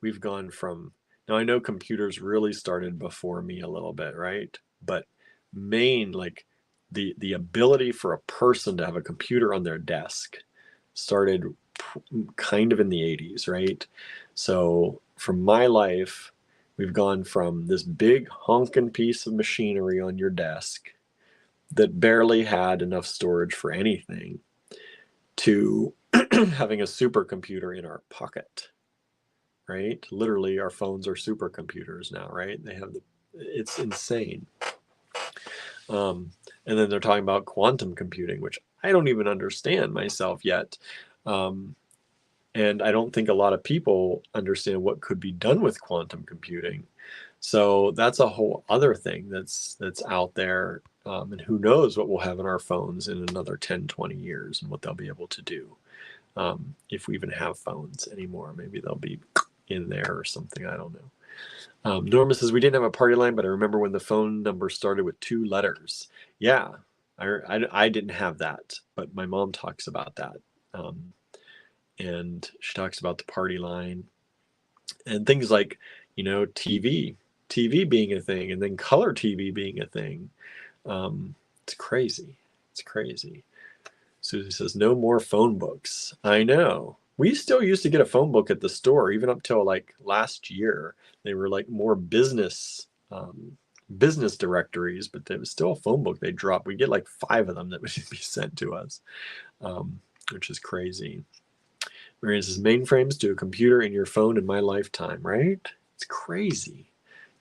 we've gone from, now I know computers really started before me a little bit, right? But like the ability for a person to have a computer on their desk started kind of in the 80s, right? So from my life, we've gone from this big honking piece of machinery on your desk that barely had enough storage for anything to having a supercomputer in our pocket, right? Literally, our phones are supercomputers now, right? It's insane. And then they're talking about quantum computing, which I don't even understand myself yet. And I don't think a lot of people understand what could be done with quantum computing. So that's a whole other thing that's out there. And who knows what we'll have in our phones in another 10, 20 years and what they'll be able to do. If we even have phones anymore, maybe they'll be in there or something. I don't know. Norma says, we didn't have a party line, but I remember when the phone number started with 2 letters. Yeah, I didn't have that, but my mom talks about that. And she talks about the party line and things like, TV being a thing, and then color TV being a thing. It's crazy. It's crazy. Susie says, no more phone books. I know. We still used to get a phone book at the store, even up till like last year. They were like more business directories, but there was still a phone book they dropped. We get like 5 of them that would be sent to us, which is crazy. Marianne says, mainframes to a computer in your phone in my lifetime, right? It's crazy.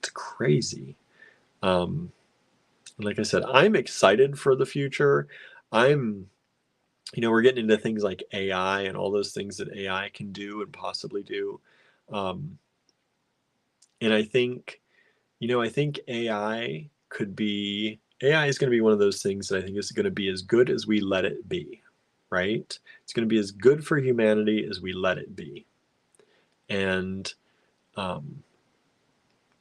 It's crazy. Like I said, I'm excited for the future. We're getting into things like AI and all those things that AI can do and possibly do. And I think, AI is going to be one of those things that I think is going to be as good as we let it be, right? It's going to be as good for humanity as we let it be. And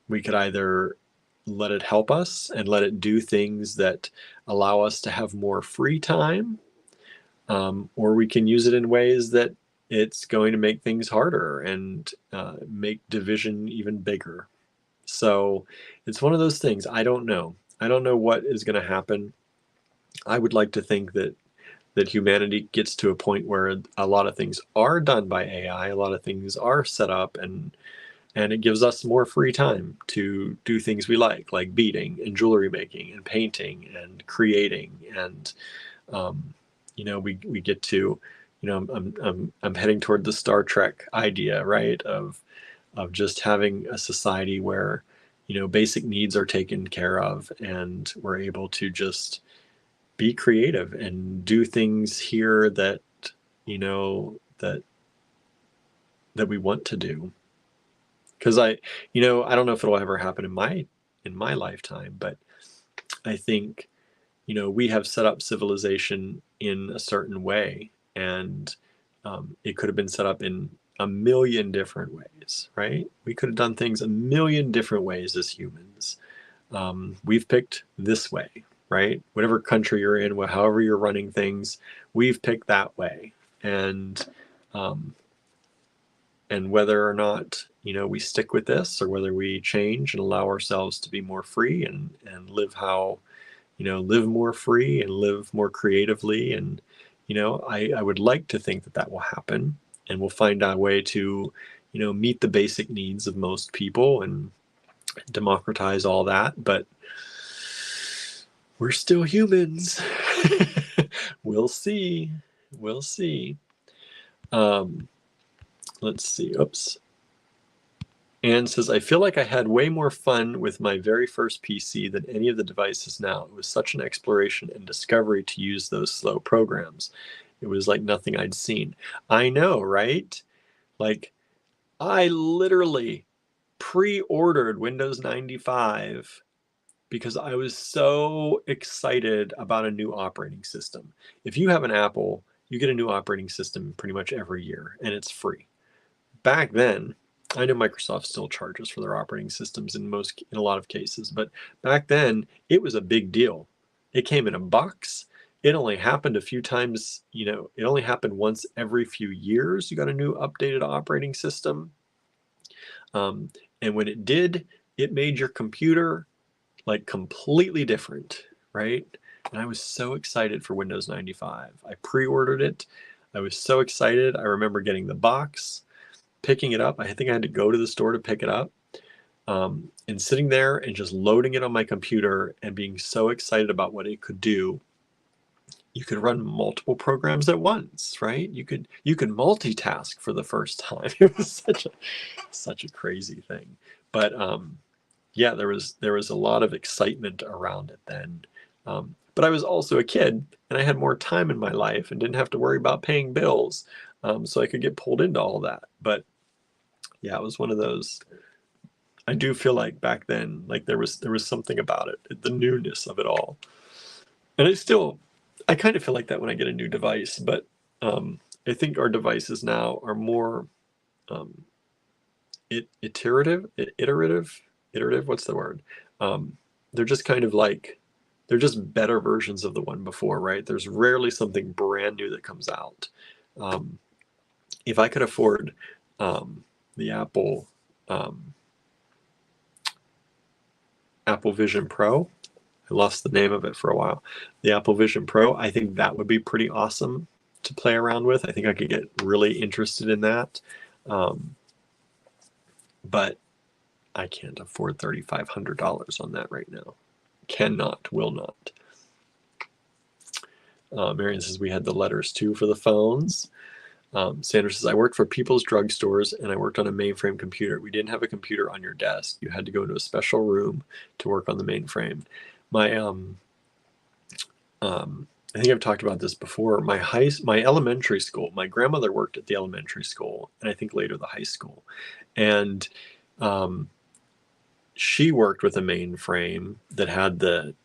we could either let it help us and let it do things that allow us to have more free time, or we can use it in ways that it's going to make things harder and make division even bigger. So it's one of those things. I don't know. I don't know what is going to happen. I would like to think that humanity gets to a point where a lot of things are done by AI, a lot of things are set up, and it gives us more free time to do things we like beading and jewelry making and painting and creating. And we get to, I'm heading toward the Star Trek idea, right, of just having a society where basic needs are taken care of, and we're able to just be creative and do things here that that we want to do. Because I don't know if it'll ever happen in my lifetime, but I think we have set up civilization in a certain way, and it could have been set up in a million different ways, right? We could have done things a million different ways as humans. We've picked this way, right? Whatever country you're in, however you're running things, we've picked that way. And whether or not we stick with this, or whether we change and allow ourselves to be more free and live how live more free and live more creatively. And, I would like to think that that will happen, and we'll find a way to, meet the basic needs of most people and democratize all that. But we're still humans. We'll see. We'll see. Let's see. Oops. Anne says, I feel like I had way more fun with my very first PC than any of the devices now. It was such an exploration and discovery to use those slow programs. It was like nothing I'd seen. I know, right? Like, I literally pre-ordered Windows 95 because I was so excited about a new operating system. If you have an Apple, you get a new operating system pretty much every year, and it's free. Back then, I know Microsoft still charges for their operating systems in a lot of cases, but back then it was a big deal. It came in a box. It only happened a few times, it only happened once every few years. You got a new updated operating system. And when it did, it made your computer like completely different, right? And I was so excited for Windows 95. I pre-ordered it. I was so excited. I remember getting the box, picking it up. I think I had to go to the store to pick it up, and sitting there and just loading it on my computer and being so excited about what it could do. You could run multiple programs at once, right? You could multitask for the first time. It was such a crazy thing. But yeah, there was a lot of excitement around it then. But I was also a kid, and I had more time in my life and didn't have to worry about paying bills, so I could get pulled into all that. But yeah, it was one of those. I do feel like back then, like there was something about it, the newness of it all. And I kind of feel like that when I get a new device. But I think our devices now are more iterative. What's the word? They're just kind of like, they're just better versions of the one before, right? There's rarely something brand new that comes out. If I could afford the Apple Vision Pro, I lost the name of it for a while. The Apple Vision Pro, I think that would be pretty awesome to play around with. I think I could get really interested in that. But I can't afford $3,500 on that right now. Cannot, will not. Marion says we had the letters too for the phones. Sandra says, I worked for People's Drug Stores and I worked on a mainframe computer. We didn't have a computer on your desk. You had to go into a special room to work on the mainframe. I think I've talked about this before. My elementary school, my grandmother worked at the elementary school, and I think later the high school. And she worked with a mainframe that had the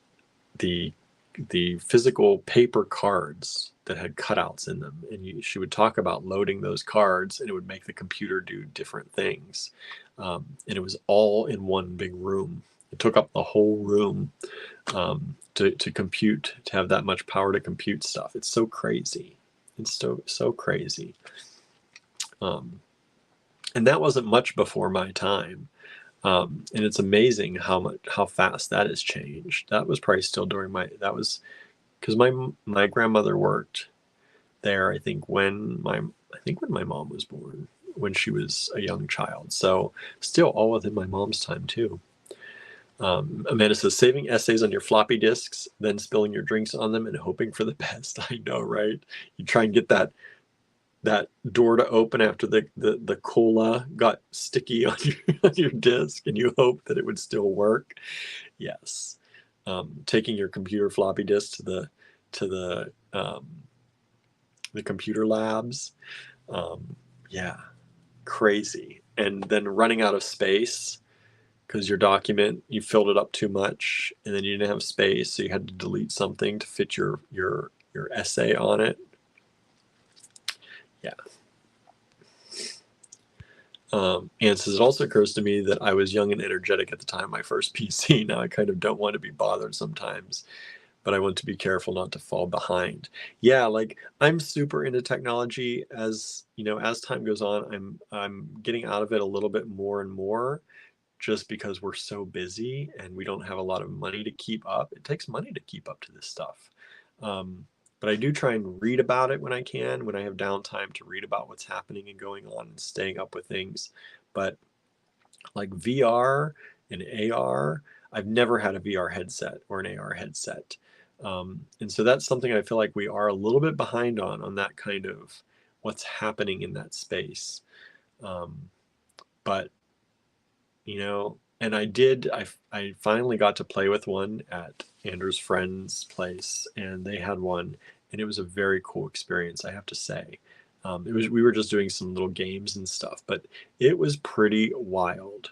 physical paper cards that had cutouts in them, and she would talk about loading those cards, and it would make the computer do different things, and it was all in one big room. It took up the whole room to compute, to have that much power to compute stuff. It's so crazy. It's so crazy. And that wasn't much before my time. And it's amazing how fast that has changed. That was probably still during because my grandmother worked there, I think when my mom was born, when she was a young child. So still all within my mom's time too. Amanda says, saving essays on your floppy disks, then spilling your drinks on them and hoping for the best. I know, right? You try and get that door to open after the cola got sticky on your disk, and you hope that it would still work. Yes. Taking your computer floppy disk to the computer labs. Yeah, crazy. And then running out of space because your document, you filled it up too much, and then you didn't have space, so you had to delete something to fit your essay on it. Yeah. And says, it also occurs to me that I was young and energetic at the time of my first PC. Now I kind of don't want to be bothered sometimes, but I want to be careful not to fall behind. Yeah, like I'm super into technology. As time goes on, I'm getting out of it a little bit more and more. just because we're so busy and we don't have a lot of money to keep up. It takes money to keep up to this stuff. Um, but I do try and read about it when I can, when I have downtime to read about what's happening and going on and staying up with things. But like VR and AR, I've never had a VR headset or an AR headset. And so that's something I feel like we are a little bit behind on that kind of what's happening in that space. But you know, and I finally got to play with one at Andrew's friend's place, and they had one, and it was a very cool experience, I have to say. We were just doing some little games and stuff, but it was pretty wild.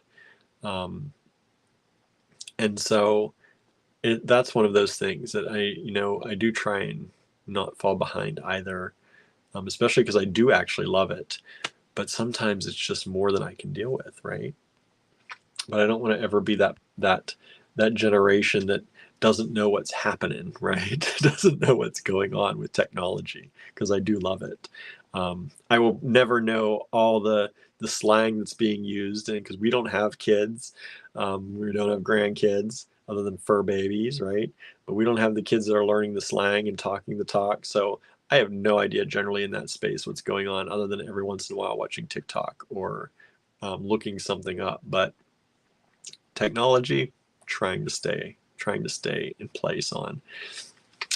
Um, and so that's one of those things that I do try and not fall behind either, especially because I do actually love it. But sometimes it's just more than I can deal with, right? But I don't want to ever be that generation that doesn't know what's happening, right? Doesn't know what's going on with technology, because I do love it. I will never know all the slang that's being used, and because we don't have kids, we don't have grandkids other than fur babies, right? But we don't have the kids that are learning the slang and talking the talk. So I have no idea generally in that space what's going on, other than every once in a while watching TikTok or looking something up. But technology, trying to stay in place on.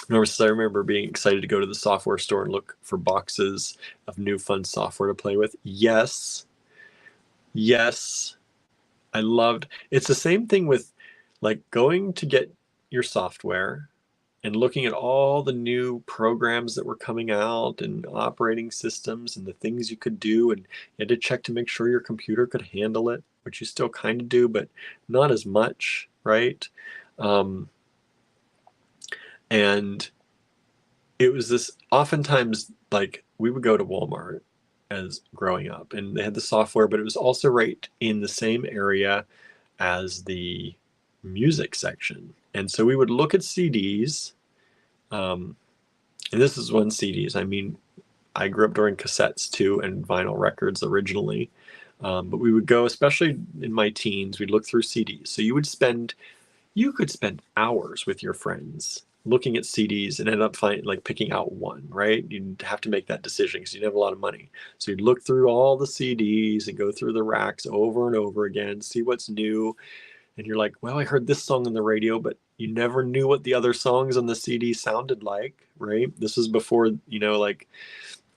Norma says, I remember being excited to go to the software store and look for boxes of new fun software to play with. Yes. Yes. I loved it's the same thing with like going to get your software and looking at all the new programs that were coming out and operating systems and the things you could do, and you had to check to make sure your computer could handle it, which you still kind of do, but not as much, right? And it was this oftentimes, like, we would go to Walmart as growing up, and they had the software, but it was also right in the same area as the music section. And so we would look at CDs, and this is when CDs, I mean, I grew up during cassettes too and vinyl records originally. But we would go, especially in my teens, we'd look through CDs. So you could spend hours with your friends looking at CDs and end up picking out one, right? You'd have to make that decision because you didn't have a lot of money. So you'd look through all the CDs and go through the racks over and over again, see what's new. And you're like, well, I heard this song on the radio, but you never knew what the other songs on the CD sounded like, right? This was before, like,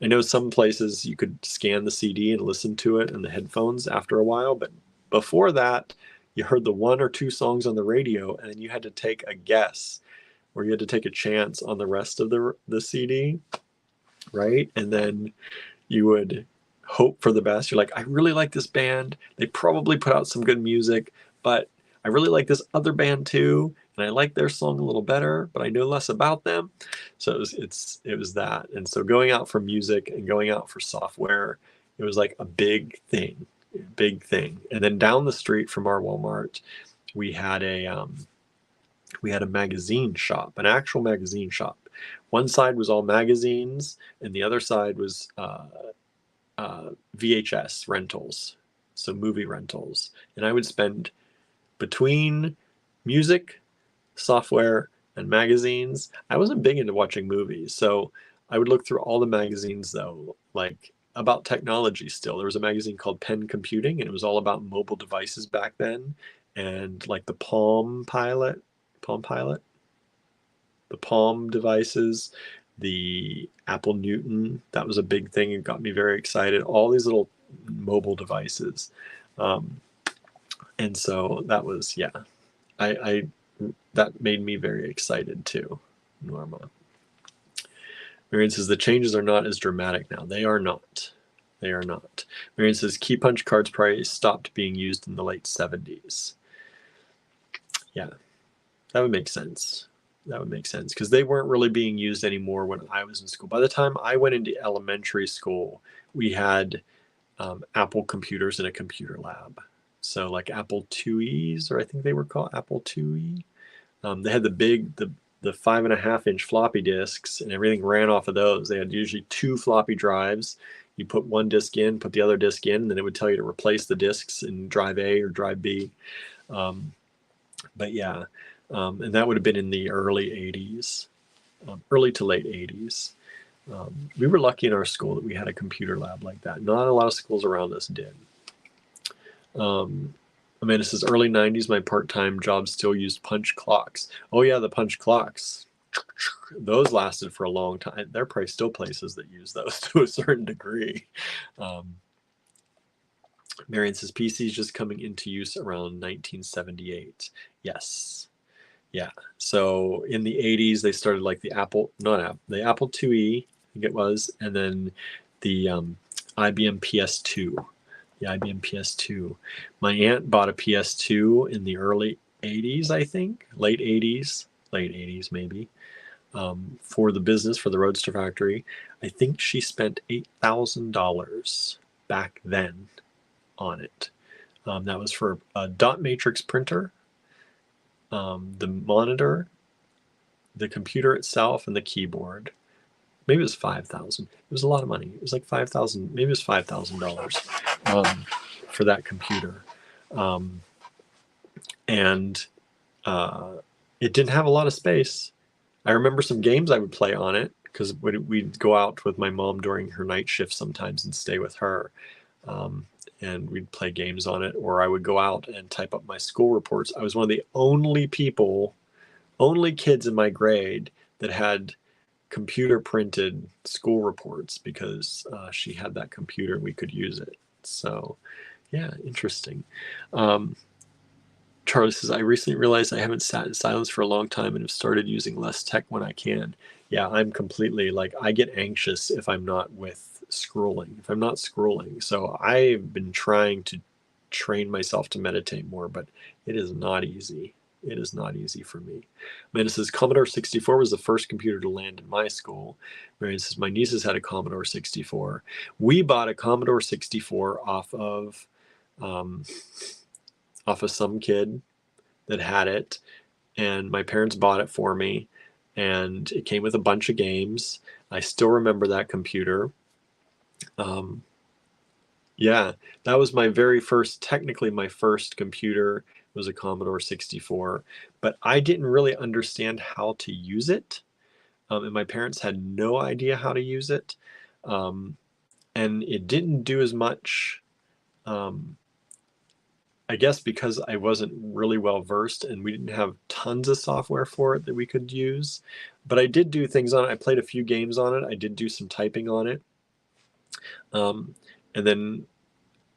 I know some places you could scan the CD and listen to it in the headphones after a while, but before that, you heard the one or two songs on the radio, and then you had to take a guess, or you had to take a chance on the rest of the CD, right? And then you would hope for the best. You're like, I really like this band. They probably put out some good music, but I really like this other band too, and I like their song a little better, but I know less about them. So it was that. And so going out for music and going out for software, it was like a big thing. And then down the street from our Walmart, we had a magazine shop, an actual magazine shop. One side was all magazines, and the other side was VHS rentals, so movie rentals. And I would spend between music, software, and magazines. I wasn't big into watching movies, so I would look through all the magazines though, like about technology still. There was a magazine called Pen Computing, and it was all about mobile devices back then, and like the Palm Pilot, the Palm devices, the Apple Newton. That was a big thing. It got me very excited. All these little mobile devices. And so that was, yeah, I that made me very excited too, Norma. Marion says, the changes are not as dramatic now. They are not. They are not. Marion says, key punch cards probably stopped being used in the late 70s. Yeah, that would make sense. That would make sense because they weren't really being used anymore when I was in school. By the time I went into elementary school, we had Apple computers in a computer lab. So like Apple IIes, or I think they were called Apple IIe. They had the 5.5-inch floppy disks, and everything ran off of those. They had usually 2 floppy drives, You put one disk in, put the other disk in, and then it would tell you to replace the disks in drive A or drive B. But yeah, and that would have been in the early 80s, early to late 80s. We were lucky in our school that we had a computer lab like that. Not a lot of schools around us did. Amanda says, early 90s, my part-time job still used punch clocks. Oh yeah, the punch clocks. Those lasted for a long time. There are probably still places that use those to a certain degree. Marion says, PC is just coming into use around 1978. Yes. Yeah. So in the 80s, they started like the Apple IIe, I think it was, and then the IBM PS2. The IBM PS2. My aunt bought a PS2 in the early 80s, I think, late 80s maybe, for the business, for the Roadster Factory. I think she spent $8,000 back then on it. That was for a dot matrix printer, the monitor, the computer itself, and the keyboard. Maybe it was 5,000. It was a lot of money. It was like 5,000. Maybe it was $5,000 for that computer, and it didn't have a lot of space. I remember some games I would play on it because we'd go out with my mom during her night shift sometimes and stay with her. And we'd play games on it, or I would go out and type up my school reports. I was one of the only kids in my grade that had computer printed school reports because she had that computer and we could use it. So yeah, interesting. Charlie says, I recently realized I haven't sat in silence for a long time and have started using less tech when I can. Yeah, I'm completely like, I get anxious if I'm not scrolling. So I've been trying to train myself to meditate more, but it is not easy. It is not easy for me. Amanda says, Commodore 64 was the first computer to land in my school. Marion says, my nieces had a Commodore 64. We bought a Commodore 64 off of some kid that had it, and my parents bought it for me, and it came with a bunch of games. I still remember that computer. Yeah, that was technically my first computer was a Commodore 64, but I didn't really understand how to use it, and my parents had no idea how to use it, and it didn't do as much. I guess because I wasn't really well versed and we didn't have tons of software for it that we could use, but I did do things on it. I played a few games on it. I did do some typing on it.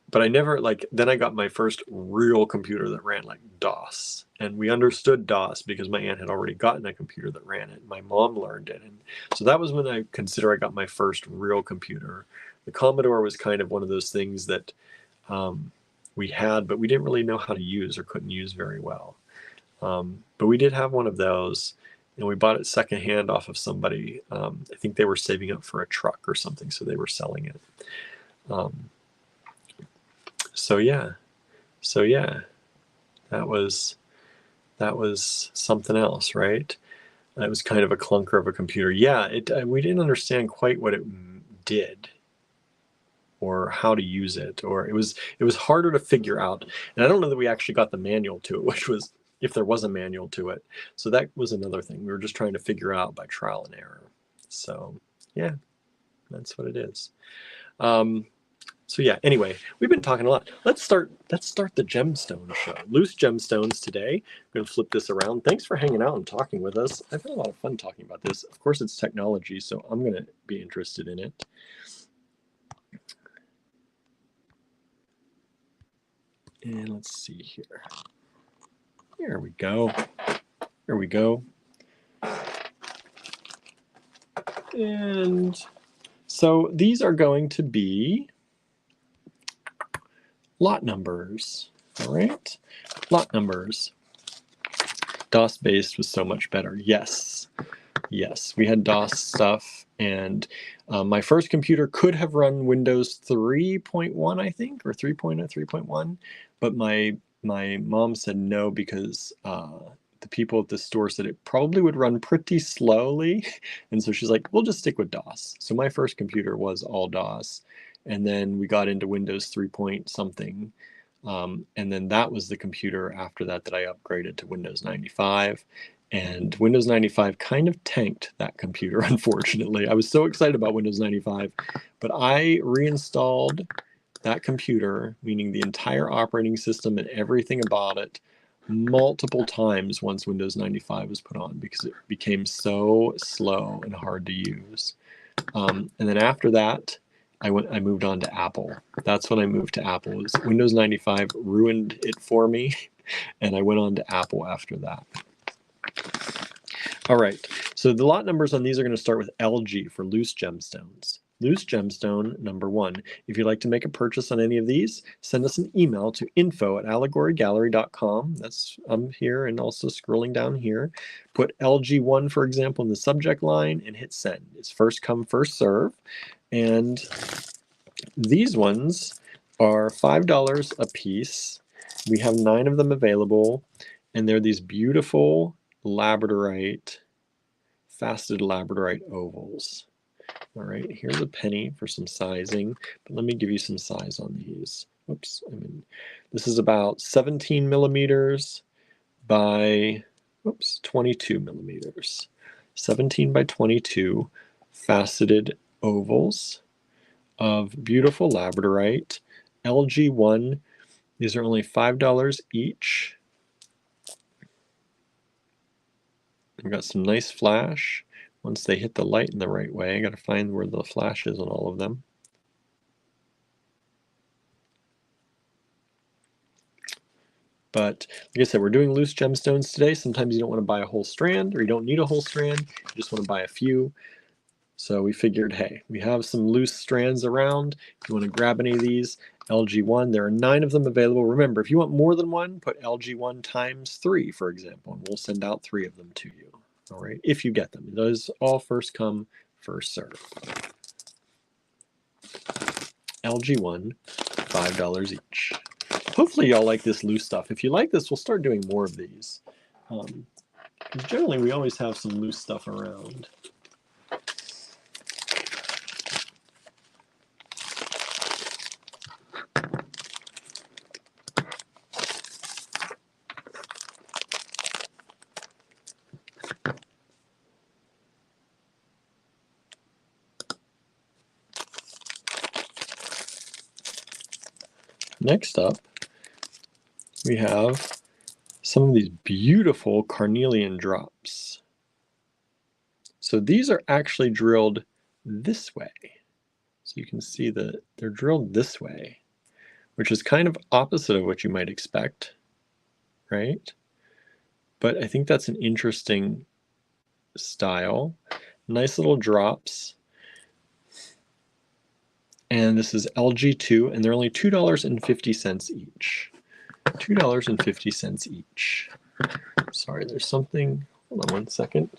But I never then I got my first real computer that ran like DOS, and we understood DOS because my aunt had already gotten a computer that ran it. My mom learned it. And so that was when I consider I got my first real computer. The Commodore was kind of one of those things that, we had, but we didn't really know how to use or couldn't use very well. But we did have one of those, and we bought it secondhand off of somebody. I think they were saving up for a truck or something, so they were selling it. So yeah, that was something else, right? It was kind of a clunker of a computer. Yeah, we didn't understand quite what it did, or how to use it, or it was harder to figure out. And I don't know that we actually got the manual to it, which was, if there was a manual to it. So that was another thing we were just trying to figure out by trial and error. So yeah, that's what it is. So yeah, anyway, we've been talking a lot. Let's start the gemstone show. Loose gemstones today. I'm going to flip this around. Thanks for hanging out and talking with us. I've had a lot of fun talking about this. Of course, it's technology, so I'm going to be interested in it. And let's see here. There we go. There we go. And so these are going to be lot numbers. All right. Lot numbers. DOS based was so much better. Yes. Yes, we had DOS stuff, and my first computer could have run Windows 3.1, I think, or 3.0, 3.1, but my mom said no because the people at the store said it probably would run pretty slowly, and so she's like, we'll just stick with DOS. So my first computer was all DOS, and then we got into Windows 3 point something. And then that was the computer after that that I upgraded to Windows 95. And Windows 95 kind of tanked that computer, unfortunately. I was so excited about Windows 95, but I reinstalled that computer, meaning the entire operating system and everything about it, multiple times once Windows 95 was put on because it became so slow and hard to use. And then after that, I moved on to Apple. That's when I moved to Apple. Windows 95 ruined it for me, and I went on to Apple after that. All right, so the lot numbers on these are going to start with LG for loose gemstones. Loose gemstone number 1. If you'd like to make a purchase on any of these, send us an email to info@allegorygallery.com. That's here and also scrolling down here. Put LG1, for example, in the subject line and hit send. It's first come, first serve. And these ones are $5 a piece. We have 9 of them available, and they're these beautiful labradorite, faceted labradorite ovals. All right, here's a penny for some sizing, but let me give you some size on these. Oops, this is about 17 millimeters by 22 millimeters. 17 by 22 faceted ovals of beautiful labradorite. LG1, these are only $5 each. We've got some nice flash. Once they hit the light in the right way, I got to find where the flash is on all of them. But like I said, we're doing loose gemstones today. Sometimes you don't want to buy a whole strand, or you don't need a whole strand. You just want to buy a few. So we figured, hey, we have some loose strands around. If you want to grab any of these, LG1, there are 9 of them available. Remember, if you want more than one, put LG1 times 3, for example, and we'll send out 3 of them to you. All right, if you get them. Those all first come, first serve. LG1, $5 each. Hopefully y'all like this loose stuff. If you like this, we'll start doing more of these. Generally, we always have some loose stuff around. Next up, we have some of these beautiful carnelian drops. So these are actually drilled this way. So you can see that they're drilled this way, which is kind of opposite of what you might expect, right? But I think that's an interesting style. Nice little drops. And this is LG2, and they're only $2.50 each. $2.50 each. Sorry, there's something. Hold on one second.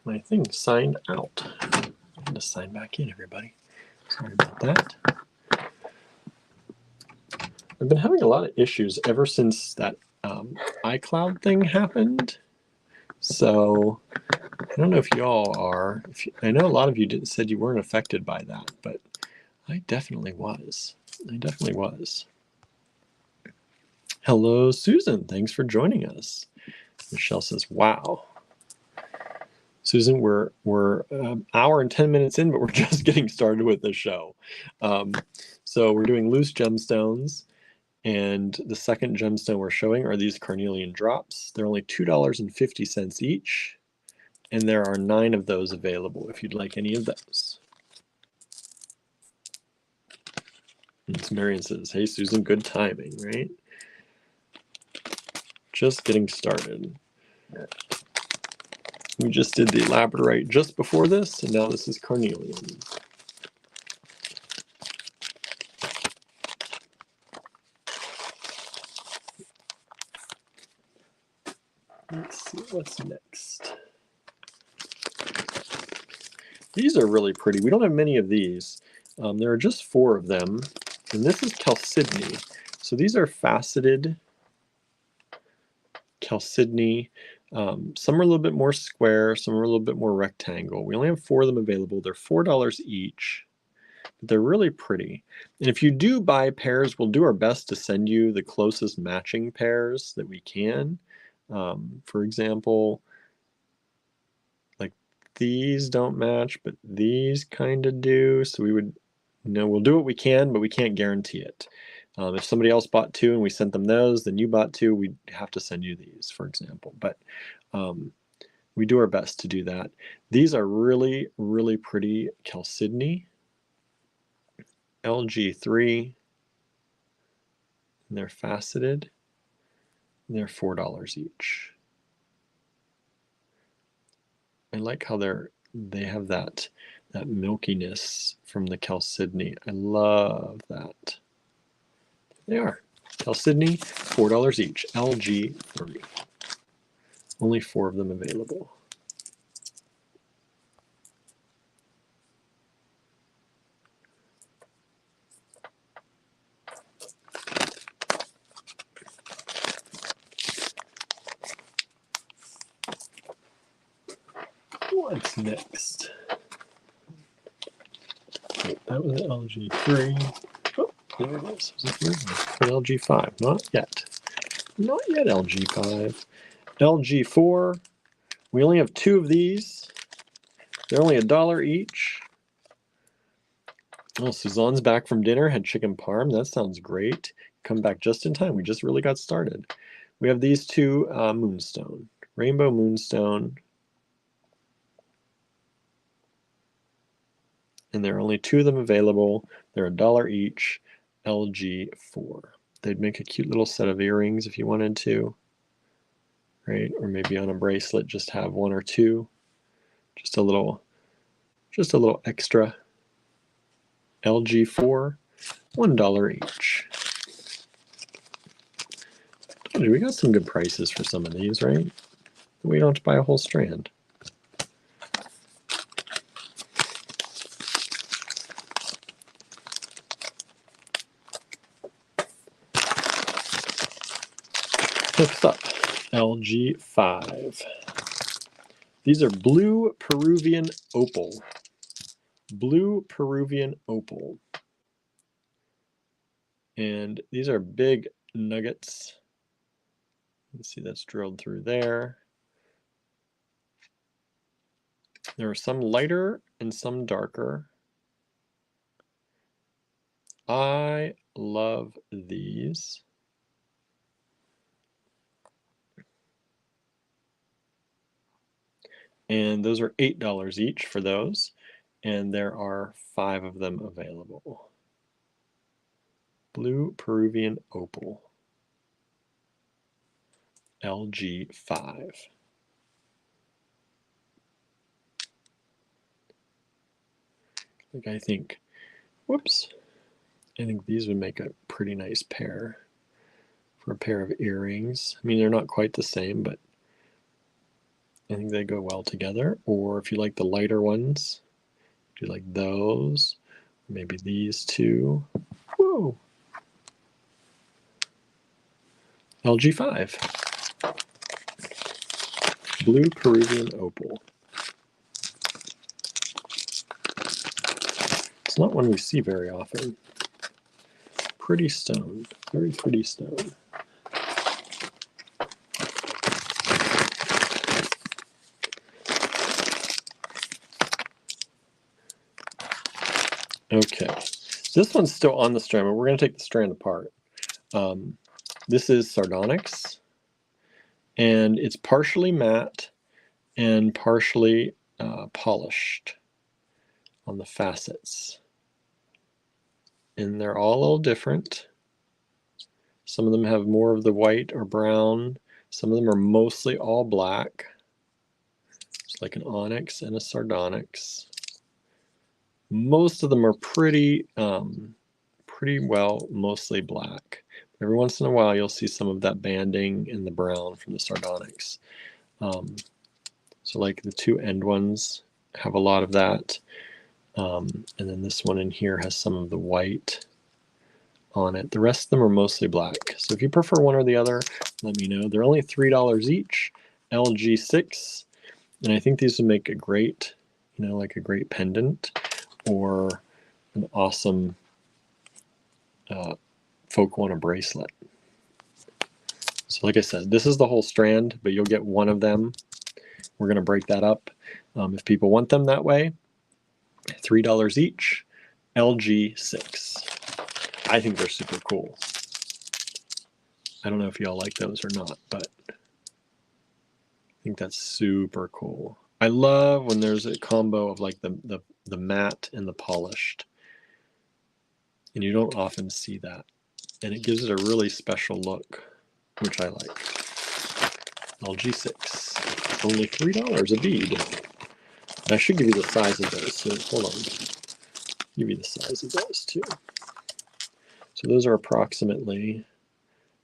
My thing signed out. I'm going to sign back in, everybody. Sorry about that. I've been having a lot of issues ever since that iCloud thing happened. So I don't know if y'all are. I know a lot of you said you weren't affected by that, but I definitely was. I definitely was. Hello, Susan. Thanks for joining us. Michelle says, wow. Susan, we're an hour and 10 minutes in, but we're just getting started with the show. So we're doing loose gemstones. And the second gemstone we're showing are these carnelian drops. They're only $2.50 each. And there are 9 of those available if you'd like any of those. And Marion says, hey, Susan, good timing, right? Just getting started. We just did the labradorite just before this, and now this is carnelian. Let's see what's next. These are really pretty. We don't have many of these. There are just 4 of them. And this is chalcedony. So these are faceted chalcedony. Some are a little bit more square, some are a little bit more rectangle. We only have 4 of them available. They're $4 each, but they're really pretty. And if you do buy pairs, we'll do our best to send you the closest matching pairs that we can. For example, like these don't match, but these kind of do. So we would, we'll do what we can, but we can't guarantee it. If somebody else bought 2 and we sent them those, then you bought 2, we'd have to send you these, for example. But we do our best to do that. These are really, really pretty chalcedony, LG3. And they're faceted. And they're $4 each. I like how they have that milkiness from the chalcedony. I love that. They are. Chalcedony, $4 each. LG3. Only 4 of them available. What's next? Wait, that was an LG3. Oh, there it is. Is it here? An LG5. Not yet. Not yet LG5. LG4. We only have 2 of these. They're only $1 each. Oh, Suzanne's back from dinner, had chicken parm. That sounds great. Come back just in time. We just really got started. We have these 2 moonstone. Rainbow moonstone. And there are only 2 of them available. They're $1 each. LG4. They'd make a cute little set of earrings if you wanted to, right? Or maybe on a bracelet, just have 1 or 2. Just a little extra. LG4, $1 each. We got some good prices for some of these, right? We don't have to buy a whole strand. Next up, LG5. These are blue Peruvian opal. Blue Peruvian opal. And these are big nuggets. Let's see, that's drilled through there. There are some lighter and some darker. I love these. And those are $8 each for those. And there are 5 of them available. Blue Peruvian opal. LG5. I think, whoops, I think these would make a pretty nice pair for a pair of earrings. I mean, they're not quite the same, but I think they go well together. Or if you like the lighter ones, do you like those? Maybe these 2. Whoa! LG5. Blue Peruvian opal. It's not one we see very often. Pretty stone. Very pretty stone. Okay, this one's still on the strand, but we're going to take the strand apart. This is sardonyx, and it's partially matte and partially polished on the facets. And they're all a little different. Some of them have more of the white or brown. Some of them are mostly all black. It's like an onyx and a sardonyx. Most of them are pretty well mostly black. Every once in a while you'll see some of that banding in the brown from the sardonyx. So like the 2 end ones have a lot of that. And then this one in here has some of the white on it. The rest of them are mostly black. So if you prefer one or the other, let me know. They're only $3 each, LG6. And I think these would make a great, like a great pendant or an awesome folk want a bracelet. So like I said, this is the whole strand, but you'll get one of them. We're going to break that up. If people want them that way, $3 each, LG6. I think they're super cool. I don't know if y'all like those or not, but I think that's super cool. I love when there's a combo of like the matte and the polished. And you don't often see that. And it gives it a really special look, which I like. LG6. Only $3 a bead. And I should give you the size of those. So hold on. Give you the size of those too. So those are approximately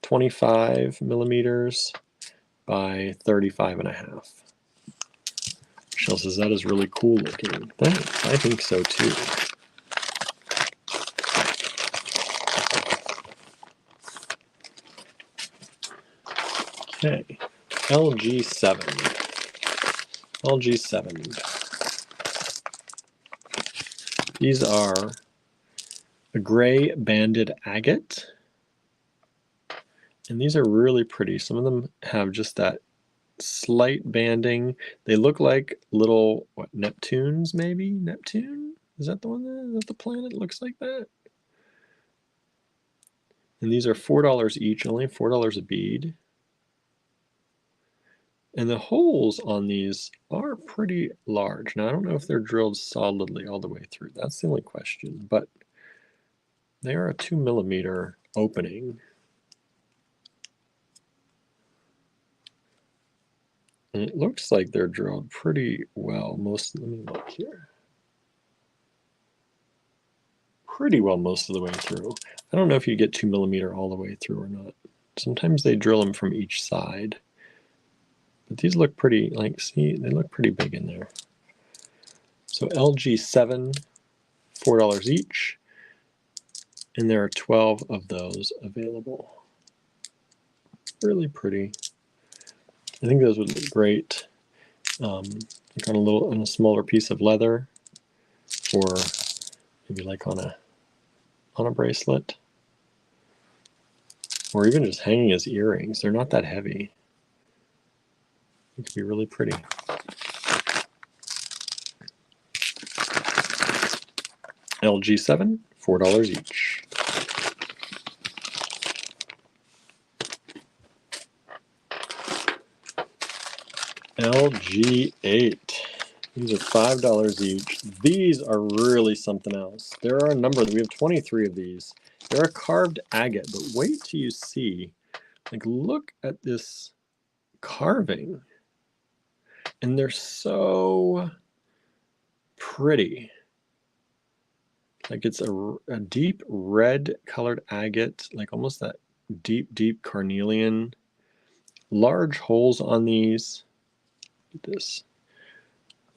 25 millimeters by 35.5. Michelle says that is really cool looking. Thanks. I think so too. Okay, LG7. LG7. These are a gray banded agate. And these are really pretty. Some of them have just that slight banding. They look like little, what, Neptunes maybe? Neptune? Is that the one? Is that the planet looks like that? And these are $4 each, only $4 a bead. And the holes on these are pretty large. Now, I don't know if they're drilled solidly all the way through. That's the only question, but they are a 2 millimeter opening. And it looks like they're drilled pretty well. Let me look here. Pretty well most of the way through. I don't know if you get 2 millimeter all the way through or not. Sometimes they drill them from each side. But these look pretty, like, see, they look pretty big in there. So LG7, $4 each. And there are 12 of those available. Really pretty. I think those would look great like on a smaller piece of leather, or maybe like on a bracelet, or even just hanging as earrings. They're not that heavy. It could be really pretty. LG7, $4 each. LG8. These are $5 each. These are really something else. There are a number. We have 23 of these. They're a carved agate, but wait till you see. Like, look at this carving. And they're so pretty. Like, it's a deep red colored agate, like almost that deep carnelian. Large holes on these. Look at this.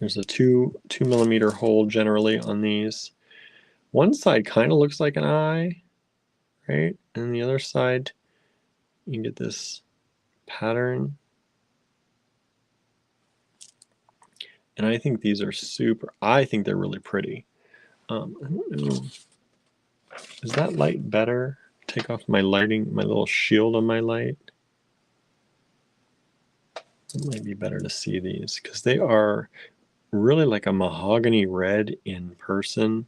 There's a 2 millimeter hole generally on these. One side kind of looks like an eye, right? And the other side, you can get this pattern. And I think these are I think they're really pretty. I don't know. Is that light better? Take off my lighting, my little shield on my light. It might be better to see these because they are really like a mahogany red in person.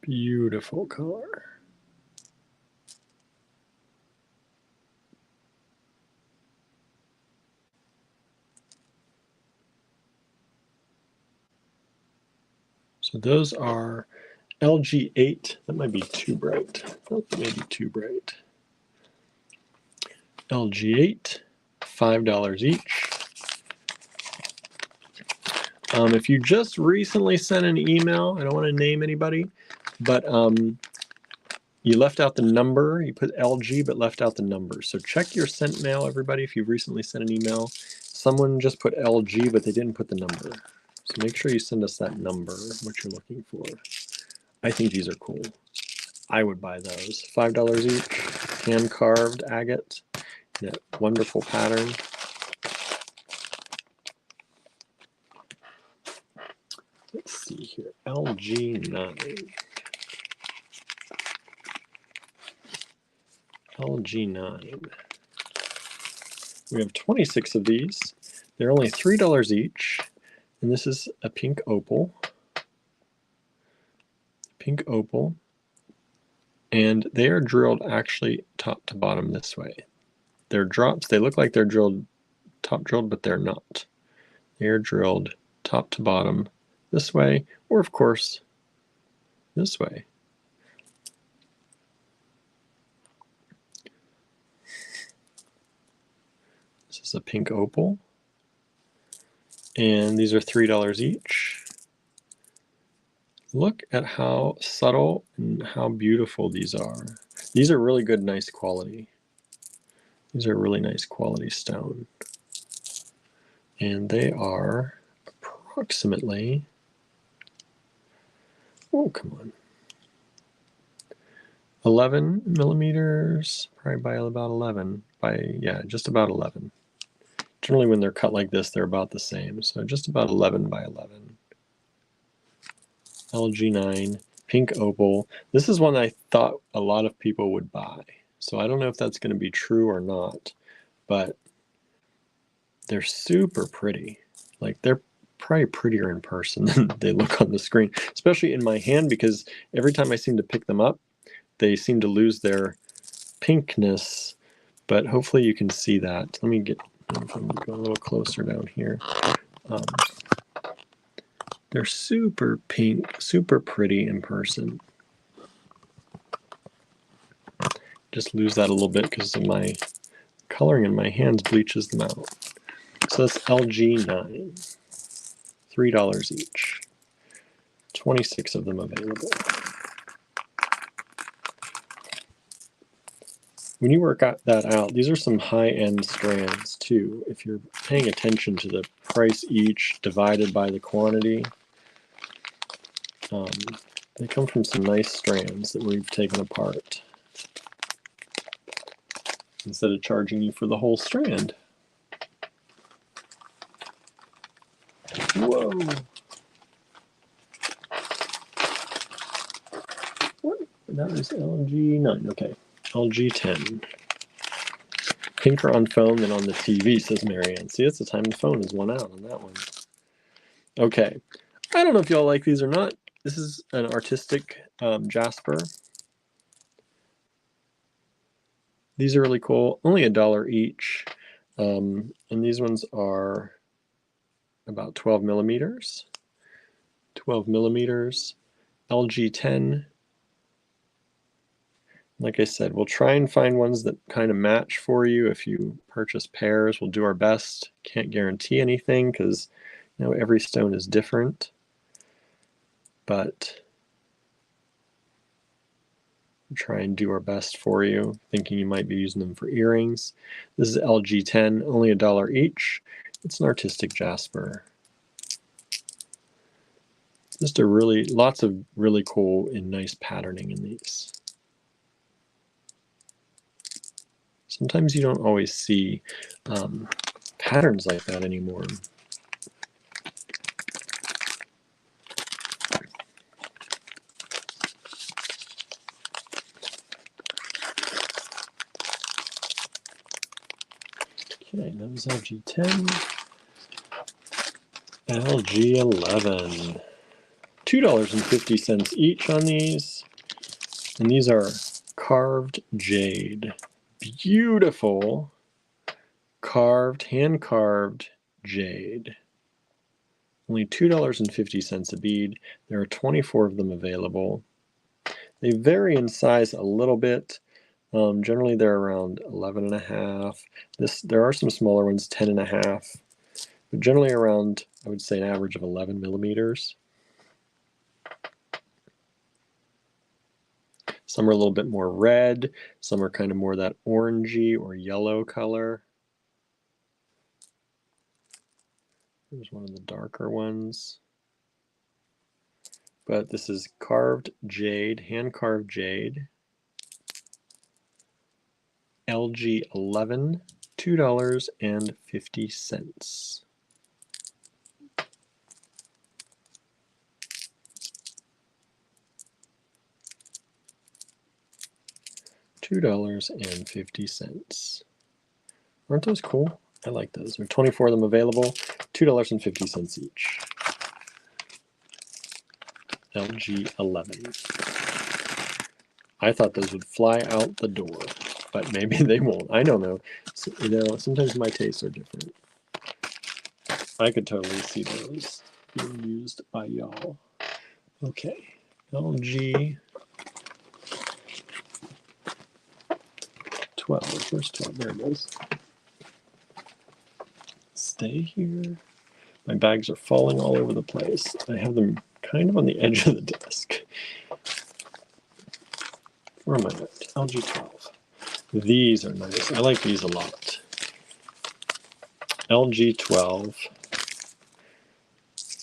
Beautiful color. So those are LG8. That might be too bright. That may be too bright. LG8, $5 each. If you just recently sent an email, I don't want to name anybody, but You left out the number. You put LG, but left out the number. So check your sent mail, everybody, if you've recently sent an email. Someone just put LG, but they didn't put the number. So make sure you send us that number, what you're looking for. I think these are cool. I would buy those. $5 each, hand-carved agate, that wonderful pattern. Let's see here, LG9. LG9. We have 26 of these. They're only $3 each, and this is a pink opal. Pink opal. And they are drilled actually top to bottom this way. They're drops. They look like they're drilled, top drilled, but they're not. They're drilled top to bottom this way, or of course, this way. This is a pink opal. And these are $3 each. Look at how subtle and how beautiful these are. These are really good, nice quality. These are really nice quality stone. And they are approximately, oh, come on, 11 millimeters, probably by about 11, yeah, just about 11. Generally when they're cut like this, they're about the same. So just about 11 by 11. LG9, pink opal. This is one I thought a lot of people would buy. So I don't know if that's going to be true or not, but they're super pretty. Like they're probably prettier in person than they look on the screen, especially in my hand, because every time I seem to pick them up, they seem to lose their pinkness, but hopefully you can see that. Let me go a little closer down here. They're super pink, super pretty in person. Just lose that a little bit because of my coloring in my hands bleaches them out. So that's LG9, $3 each. 26 of them available. When you work that out, these are some high-end strands too. If you're paying attention to the price each divided by the quantity, they come from some nice strands that we've taken apart instead of charging you for the whole strand. Whoa! What? That was LG9. Okay, LG10. Pinker on phone than on the TV, says Marianne. See, it's the time the phone is one out on that one. Okay, I don't know if y'all like these or not. This is an artistic jasper. These are really cool. Only $1 each. And these ones are about 12 millimeters. 12 millimeters. LG10. Like I said, we'll try and find ones that kind of match for you. If you purchase pairs, we'll do our best. Can't guarantee anything because every stone is different. But we'll try and do our best for you, thinking you might be using them for earrings. This is LG10, only $1 each. It's an artistic jasper. Just lots of really cool and nice patterning in these. Sometimes you don't always see patterns like that anymore. Okay, that was LG10. LG11. $2.50 each on these. And these are carved jade. Beautiful hand-carved jade. Only $2.50 a bead. There are 24 of them available. They vary in size a little bit. Generally they're around 11.5. There are some smaller ones, 10.5. But generally around, I would say, an average of 11 millimeters. Some are a little bit more red. Some are kind of more that orangey or yellow color. There's one of the darker ones. But this is carved jade, hand-carved jade. LG11, $2.50. $2.50. Aren't those cool? I like those. There are 24 of them available, $2.50 each. LG11. I thought those would fly out the door, but maybe they won't. I don't know. So, you know, sometimes my tastes are different. I could totally see those being used by y'all. Okay, LG 12. Where's 12? There it is. Stay here. My bags are falling all over the place. I have them kind of on the edge of the desk. Where am I at? LG 12. These are nice. I like these a lot. LG 12.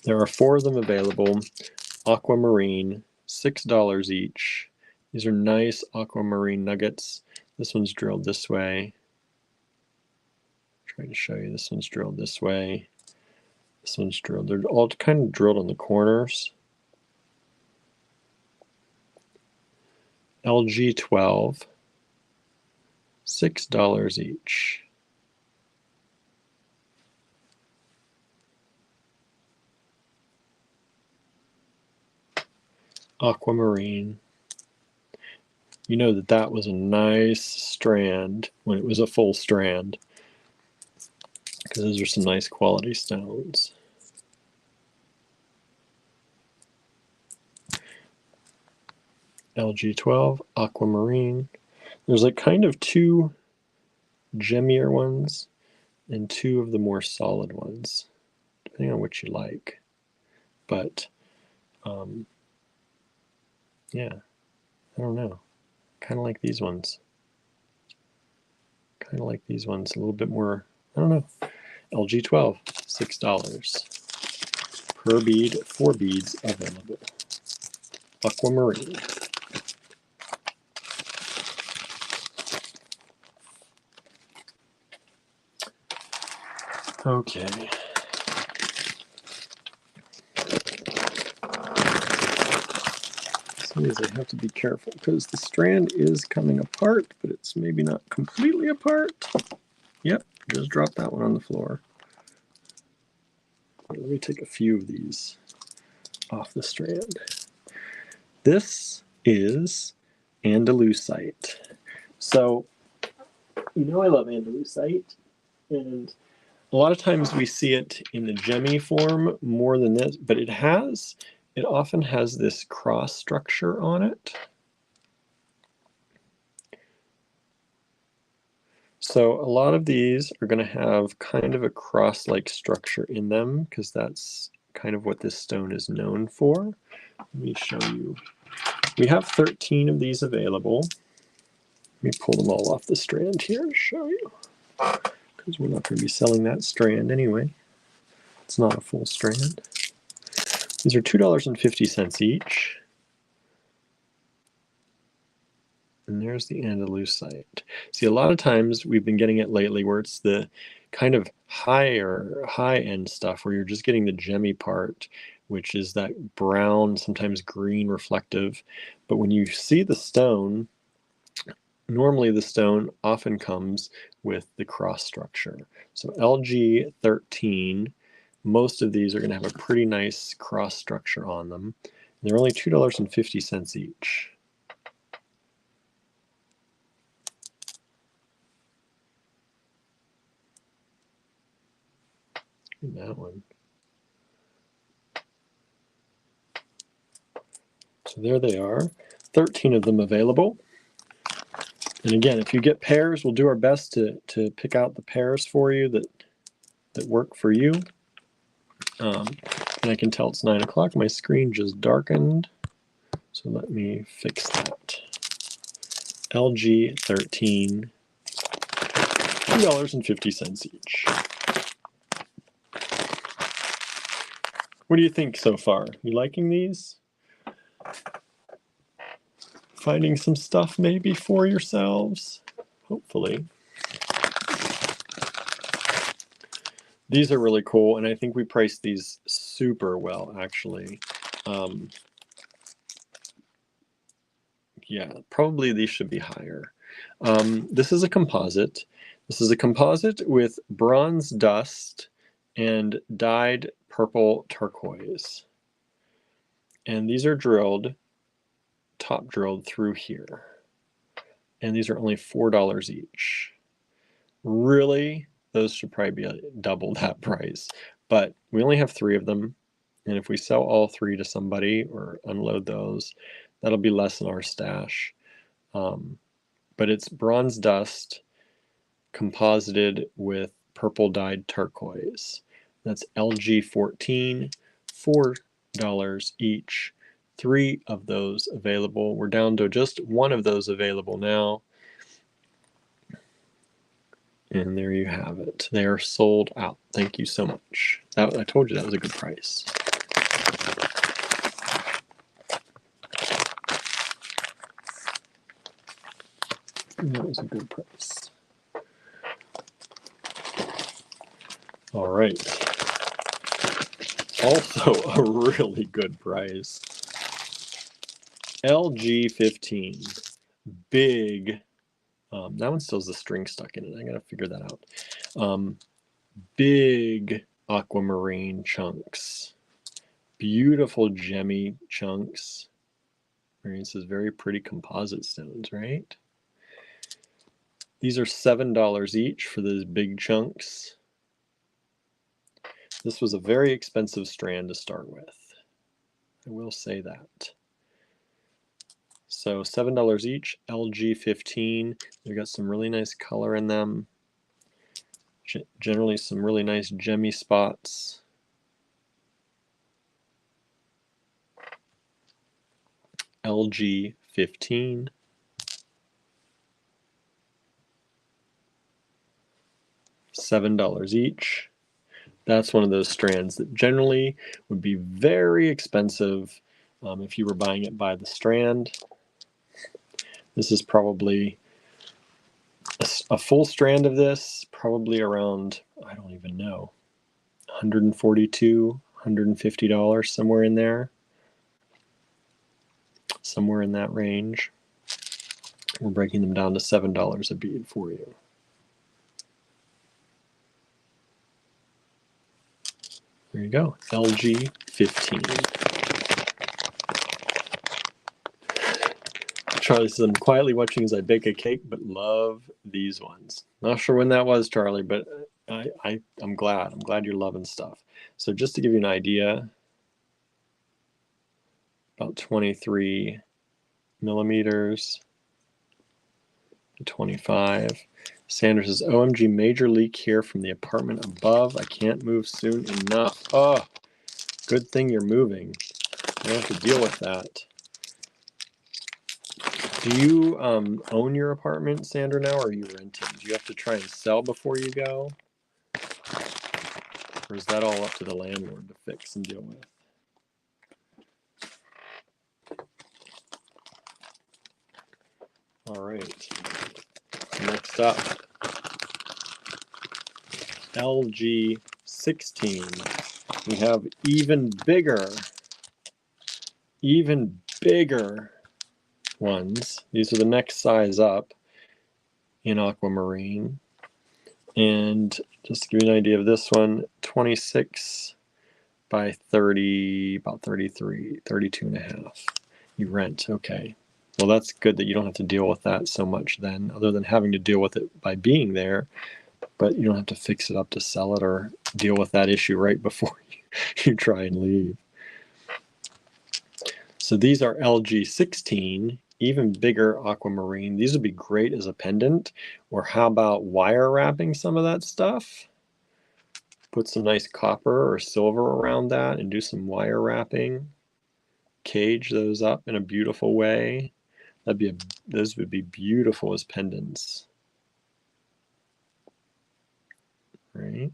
There are 4 of them available. Aquamarine, $6 each. These are nice aquamarine nuggets. This one's drilled this way. Trying to show you. This one's drilled this way. This one's drilled. They're all kind of drilled on the corners. LG 12, $6 each. Aquamarine. You know that that was a nice strand when it was a full strand, because those are some nice quality stones. LG 12, aquamarine. There's like kind of 2 gemmier ones and 2 of the more solid ones, depending on what you like. But yeah, I don't know. Kind of like these ones. Kind of like these ones. A little bit more, I don't know. LG 12, $6 per bead, 4 beads available. Aquamarine. Okay. Some of these I have to be careful because the strand is coming apart, but it's maybe not completely apart. Yep, just dropped that one on the floor. Let me take a few of these off the strand. This is Andalusite. So, you know I love Andalusite, and a lot of times we see it in the gemmy form more than this, but it often has this cross structure on it. So a lot of these are going to have kind of a cross-like structure in them because that's kind of what this stone is known for. Let me show you. We have 13 of these available. Let me pull them all off the strand here to show you, because we're not going to be selling that strand anyway. It's not a full strand. These are $2.50 each. And there's the Andalusite. See, a lot of times we've been getting it lately where it's the kind of high-end stuff where you're just getting the gemmy part, which is that brown, sometimes green reflective. But when you see the stone, normally the stone often comes with the cross structure. So LG 13, most of these are going to have a pretty nice cross structure on them. And they're only $2.50 each. That one. So there they are, 13 of them available. And again, if you get pairs, we'll do our best to pick out the pairs for you that work for you. And I can tell it's 9 o'clock. My screen just darkened, so let me fix that. LG 13, $2.50 each. What do you think so far? You liking these? Finding some stuff maybe for yourselves? Hopefully. These are really cool, and I think we priced these super well, actually. Yeah, probably these should be higher. This is a composite. This is a composite with bronze dust and dyed purple turquoise. And these are drilled, top drilled through here. And these are only $4 each. Really, those should probably be double that price. But we only have 3 of them. And if we sell all 3 to somebody or unload those, that'll be less than our stash. But it's bronze dust composited with purple dyed turquoise. That's LG 14, $4 each. 3 of those available. We're down to just 1 of those available now. And there you have it. They are sold out. Thank you so much. I told you that was a good price. That was a good price. All right. Also a really good price. LG 15. Big. That one still has the string stuck in it. I gotta figure that out. Big aquamarine chunks. Beautiful gemmy chunks. This is very pretty composite stones, right? These are $7 each for those big chunks. This was a very expensive strand to start with. I will say that. So $7 each, LG 15. They've got some really nice color in them. Generally some really nice gemmy spots. LG 15. $7 each. That's one of those strands that generally would be very expensive if you were buying it by the strand. This is probably a full strand of this, probably around, I don't even know, $142, $150, somewhere in there. Somewhere in that range. We're breaking them down to $7 a bead for you. There you go, LG 15. Charlie says, I'm quietly watching as I bake a cake, but love these ones. Not sure when that was, Charlie, but I'm glad. I'm glad you're loving stuff. So just to give you an idea, about 23 millimeters, 25. Sandra says, OMG, major leak here from the apartment above. I can't move soon enough. Oh, good thing you're moving. I don't have to deal with that. Do you own your apartment, Sandra, now, or are you renting? Do you have to try and sell before you go? Or is that all up to the landlord to fix and deal with? All right. Next up, LG 16. We have even bigger ones. These are the next size up in aquamarine. And just to give you an idea of this one, 26 by 30, about 33, 32 and a half. You rent, okay. Well, that's good that you don't have to deal with that so much then, other than having to deal with it by being there, but you don't have to fix it up to sell it or deal with that issue right before you try and leave. So these are LG 16, even bigger aquamarine. These would be great as a pendant, or how about wire wrapping some of that stuff? Put some nice copper or silver around that and do some wire wrapping. Cage those up in a beautiful way. Those would be beautiful as pendants, right?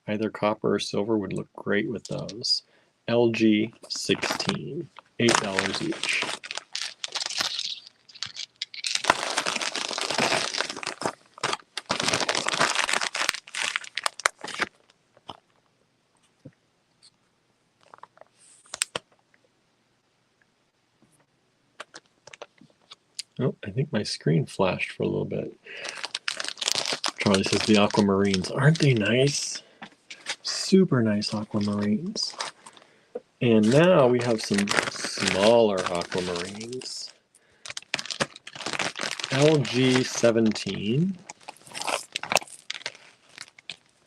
Either copper or silver would look great with those. LG 16, $8 each. Oh, I think my screen flashed for a little bit. Charlie says the aquamarines. Aren't they nice? Super nice aquamarines. And now we have some smaller aquamarines. LG 17.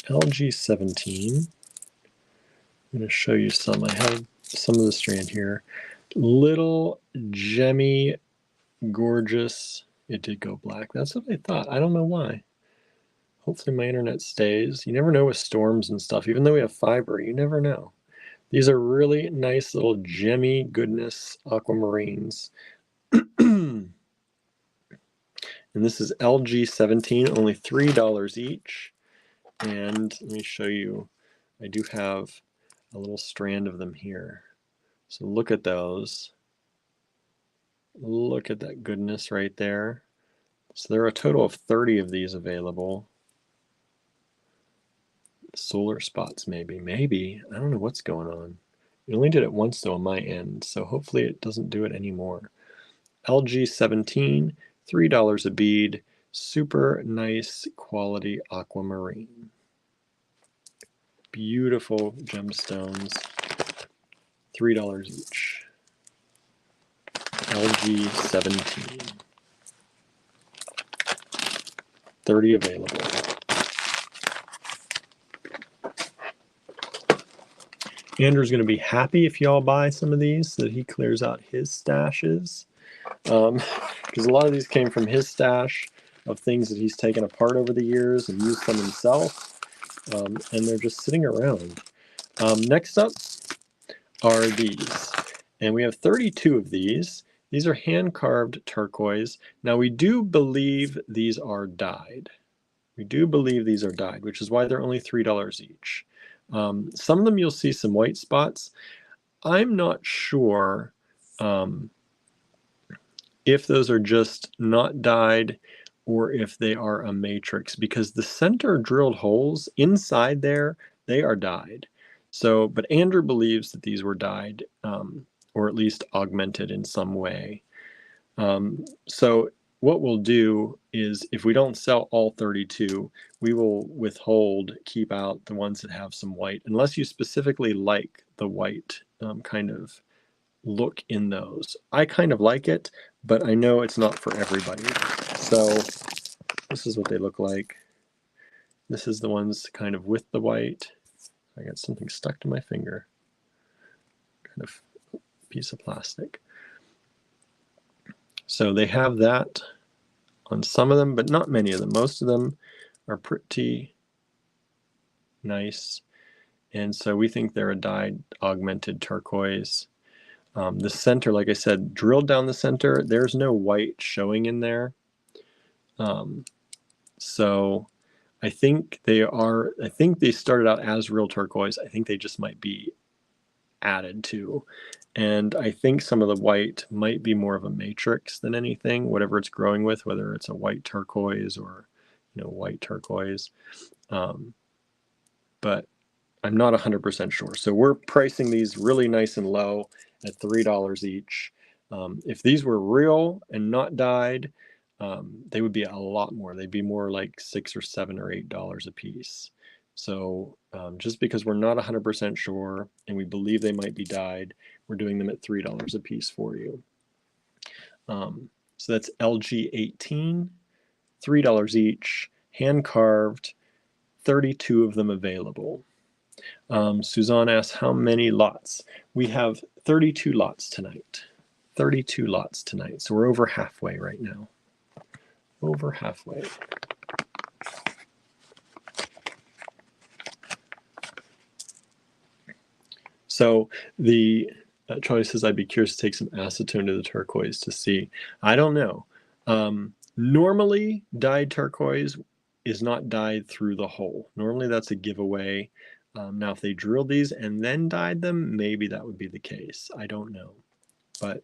LG 17. I'm going to show you some. I have some of the strand here. Little gemmy, gorgeous. It did go black. That's what I thought. I don't know why. Hopefully my internet stays. You never know with storms and stuff. Even though we have fiber, you never know. These are really nice little gemmy goodness aquamarines. And this is LG 17, only $3 each. And let me show you. I do have a little strand of them here. So look at those. Look at that goodness right there. So there are a total of 30 of these available. Solar spots, maybe. I don't know what's going on. It only did it once though on my end, so hopefully it doesn't do it anymore. LG 17, $3 a bead. Super nice quality aquamarine. Beautiful gemstones. $3 each. LG 17. 30 available. Andrew's going to be happy if y'all buy some of these so that he clears out his stashes. Because a lot of these came from his stash of things that he's taken apart over the years and used them himself. And they're just sitting around. Next up are these. And we have 32 of these. These are hand-carved turquoise. Now we do believe these are dyed. We do believe these are dyed, which is why they're only $3 each. Some of them you'll see some white spots. I'm not sure if those are just not dyed or if they are a matrix, because the center drilled holes inside there, they are dyed. So, but Andrew believes that these were dyed or at least augmented in some way. So what we'll do is if we don't sell all 32, we will withhold, keep out the ones that have some white, unless you specifically like the white kind of look in those. I kind of like it, but I know it's not for everybody. So this is what they look like. This is the ones kind of with the white. I got something stuck to my finger. Kind of piece of plastic. So they have that on some of them, but not many of them. Most of them are pretty nice. And so we think they're a dyed augmented turquoise. The center, like I said, drilled down the center, there's no white showing in there. So I think they started out as real turquoise. I think they just might be added to. And I think some of the white might be more of a matrix than anything, whatever it's growing with, whether it's a white turquoise or, white turquoise. But I'm not 100% sure. So we're pricing these really nice and low at $3 each. If these were real and not dyed, they would be a lot more. They'd be more like $6 or $7 or $8 a piece. So just because we're not 100% sure and we believe they might be dyed, we're doing them at $3 a piece for you. So that's LG 18, $3 each, hand carved, 32 of them available. Suzanne asks, how many lots? We have 32 lots tonight. 32 lots tonight. So we're over halfway right now. Over halfway. So the Charlie says, I'd be curious to take some acetone to the turquoise to see. I don't know. Normally, dyed turquoise is not dyed through the hole. Normally, that's a giveaway. Now, if they drilled these and then dyed them, maybe that would be the case. I don't know. But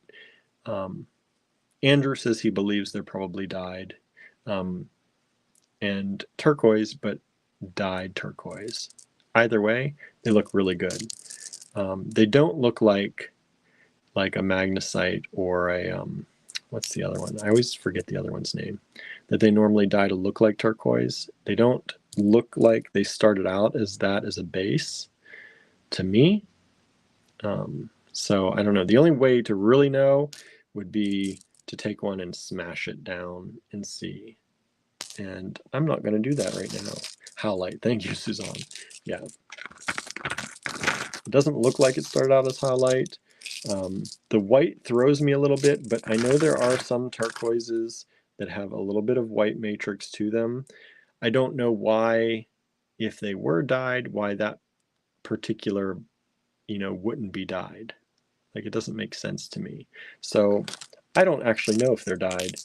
Andrew says he believes they're probably dyed. And turquoise, but dyed turquoise. Either way, they look really good. They don't look like a magnesite or a what's the other one? I always forget the other one's name. That they normally dye to look like turquoise. They don't look like they started out as that as a base to me. So I don't know. The only way to really know would be to take one and smash it down and see. And I'm not going to do that right now. Howlite. Thank you, Suzanne. Yeah. It doesn't look like it started out as howlite. The white throws me a little bit, but I know there are some turquoises that have a little bit of white matrix to them. I don't know why, if they were dyed, why that particular, wouldn't be dyed. Like, it doesn't make sense to me. So I don't actually know if they're dyed.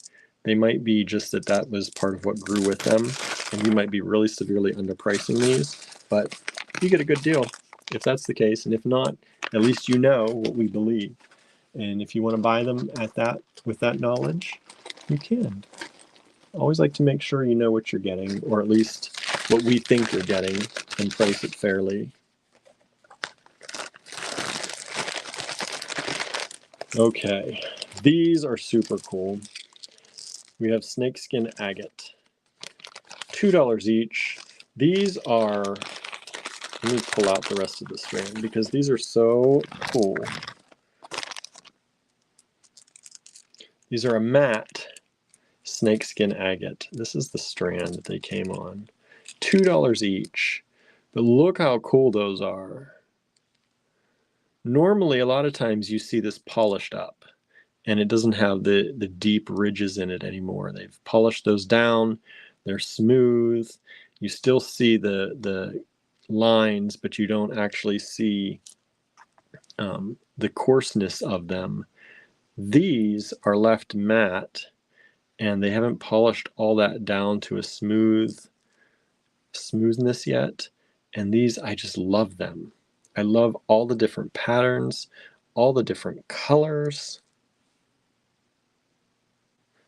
They might be just that was part of what grew with them, and you might be really severely underpricing these, but you get a good deal if that's the case, and if not, at least you know what we believe. And if you want to buy them with that knowledge, you can. Always like to make sure you know what you're getting, or at least what we think you're getting, and price it fairly. Okay, these are super cool. We have snakeskin agate, $2 each. These are, let me pull out the rest of the strand because these are so cool. These are a matte snakeskin agate. This is the strand that they came on. $2 each. But look how cool those are. Normally, a lot of times you see this polished up, and it doesn't have the deep ridges in it anymore. They've polished those down. They're smooth. You still see the lines, but you don't actually see the coarseness of them. These are left matte, and they haven't polished all that down to a smoothness yet. And these, I just love them. I love all the different patterns, all the different colors.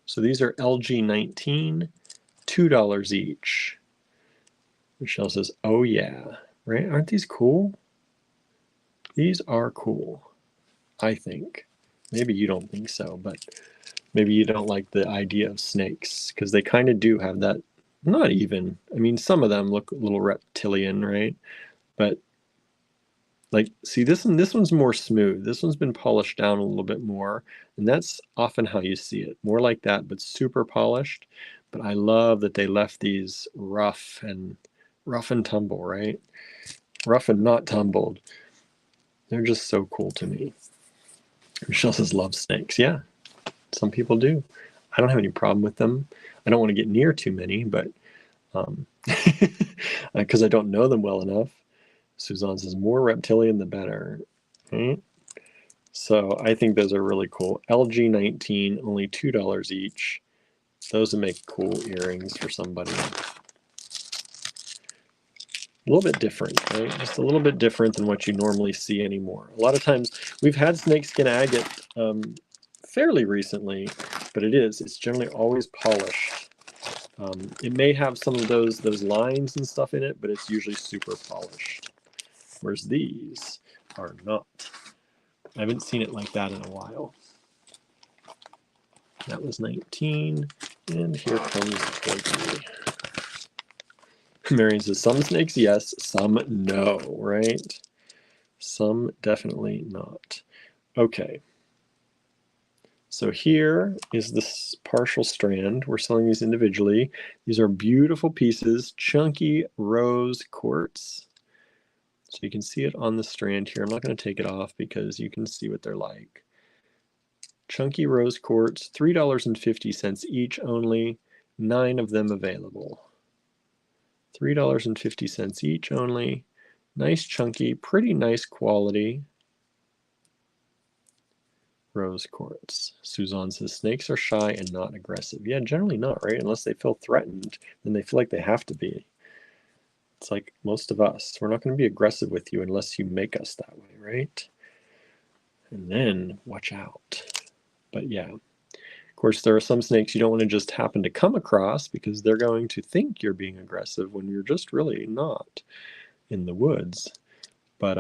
So these are LG19, $2 each. Michelle says, oh yeah, right? Aren't these cool? These are cool, I think. Maybe you don't think so, but maybe you don't like the idea of snakes, because they kind of do have that, not even, I mean, some of them look a little reptilian, right? But like, see, this one's more smooth. This one's been polished down a little bit more, and that's often how you see it. More like that, but super polished. But I love that they left these rough and tumble, right? Rough and not tumbled. They're just so cool to me. Michelle says, love snakes. Yeah, some people do. I don't have any problem with them. I don't want to get near too many, but because I don't know them well enough. Suzanne says, more reptilian the better. Right? So I think those are really cool. LG19, only $2 each. Those would make cool earrings for somebody. A little bit different, right? Just a little bit different than what you normally see anymore. A lot of times, we've had snakeskin agate fairly recently, but it's generally always polished. It may have some of those lines and stuff in it, but it's usually super polished. Whereas these are not. I haven't seen it like that in a while. That was 19, and here comes 20. Marion says, some snakes yes, some no, right? Some definitely not. Okay. So here is this partial strand. We're selling these individually. These are beautiful pieces, chunky rose quartz. So you can see it on the strand here. I'm not going to take it off because you can see what they're like. Chunky rose quartz, $3.50 each only, 9 of them available. $3.50 each only. Nice chunky, pretty nice quality. Rose quartz. Suzanne says snakes are shy and not aggressive. Yeah, generally not, right? Unless they feel threatened, then they feel like they have to be. It's like most of us. We're not going to be aggressive with you unless you make us that way, right? And then watch out. But yeah, of course, there are some snakes you don't want to just happen to come across because they're going to think you're being aggressive when you're just really not in the woods. But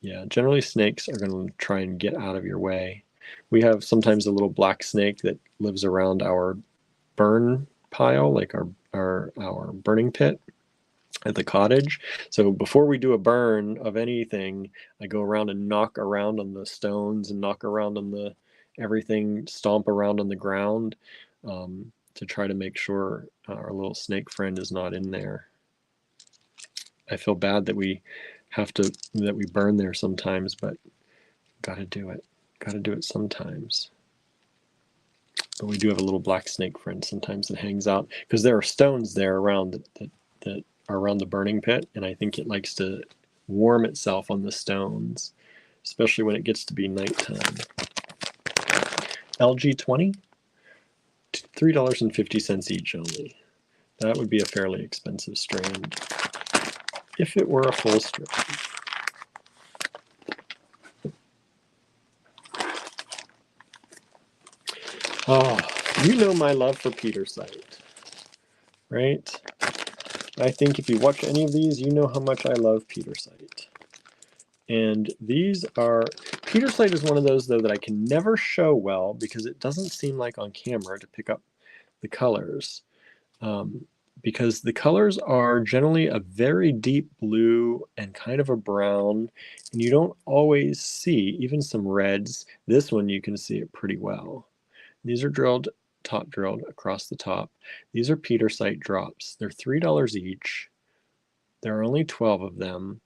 yeah, generally snakes are going to try and get out of your way. We have sometimes a little black snake that lives around our burn pile, like our burning pit at the cottage. So before we do a burn of anything, I go around and knock around on the stones and knock around on the everything, stomp around on the ground to try to make sure our little snake friend is not in there. I feel bad that we burn there sometimes, but gotta do it. Gotta do it sometimes. But we do have a little black snake friend sometimes that hangs out because there are stones there around that are around the burning pit, and I think it likes to warm itself on the stones, especially when it gets to be nighttime. LG20, $3.50 each only. That would be a fairly expensive strand if it were a full strand. Oh, you know my love for petersite, right? I think if you watch any of these, you know how much I love petersite. And these are, petersite is one of those though that I can never show well because it doesn't seem like on camera to pick up the colors. Because the colors are generally a very deep blue and kind of a brown, and you don't always see, even some reds. This one you can see it pretty well. These are drilled, top drilled across the top. These are petersite drops. They're $3 each. There are only 12 of them,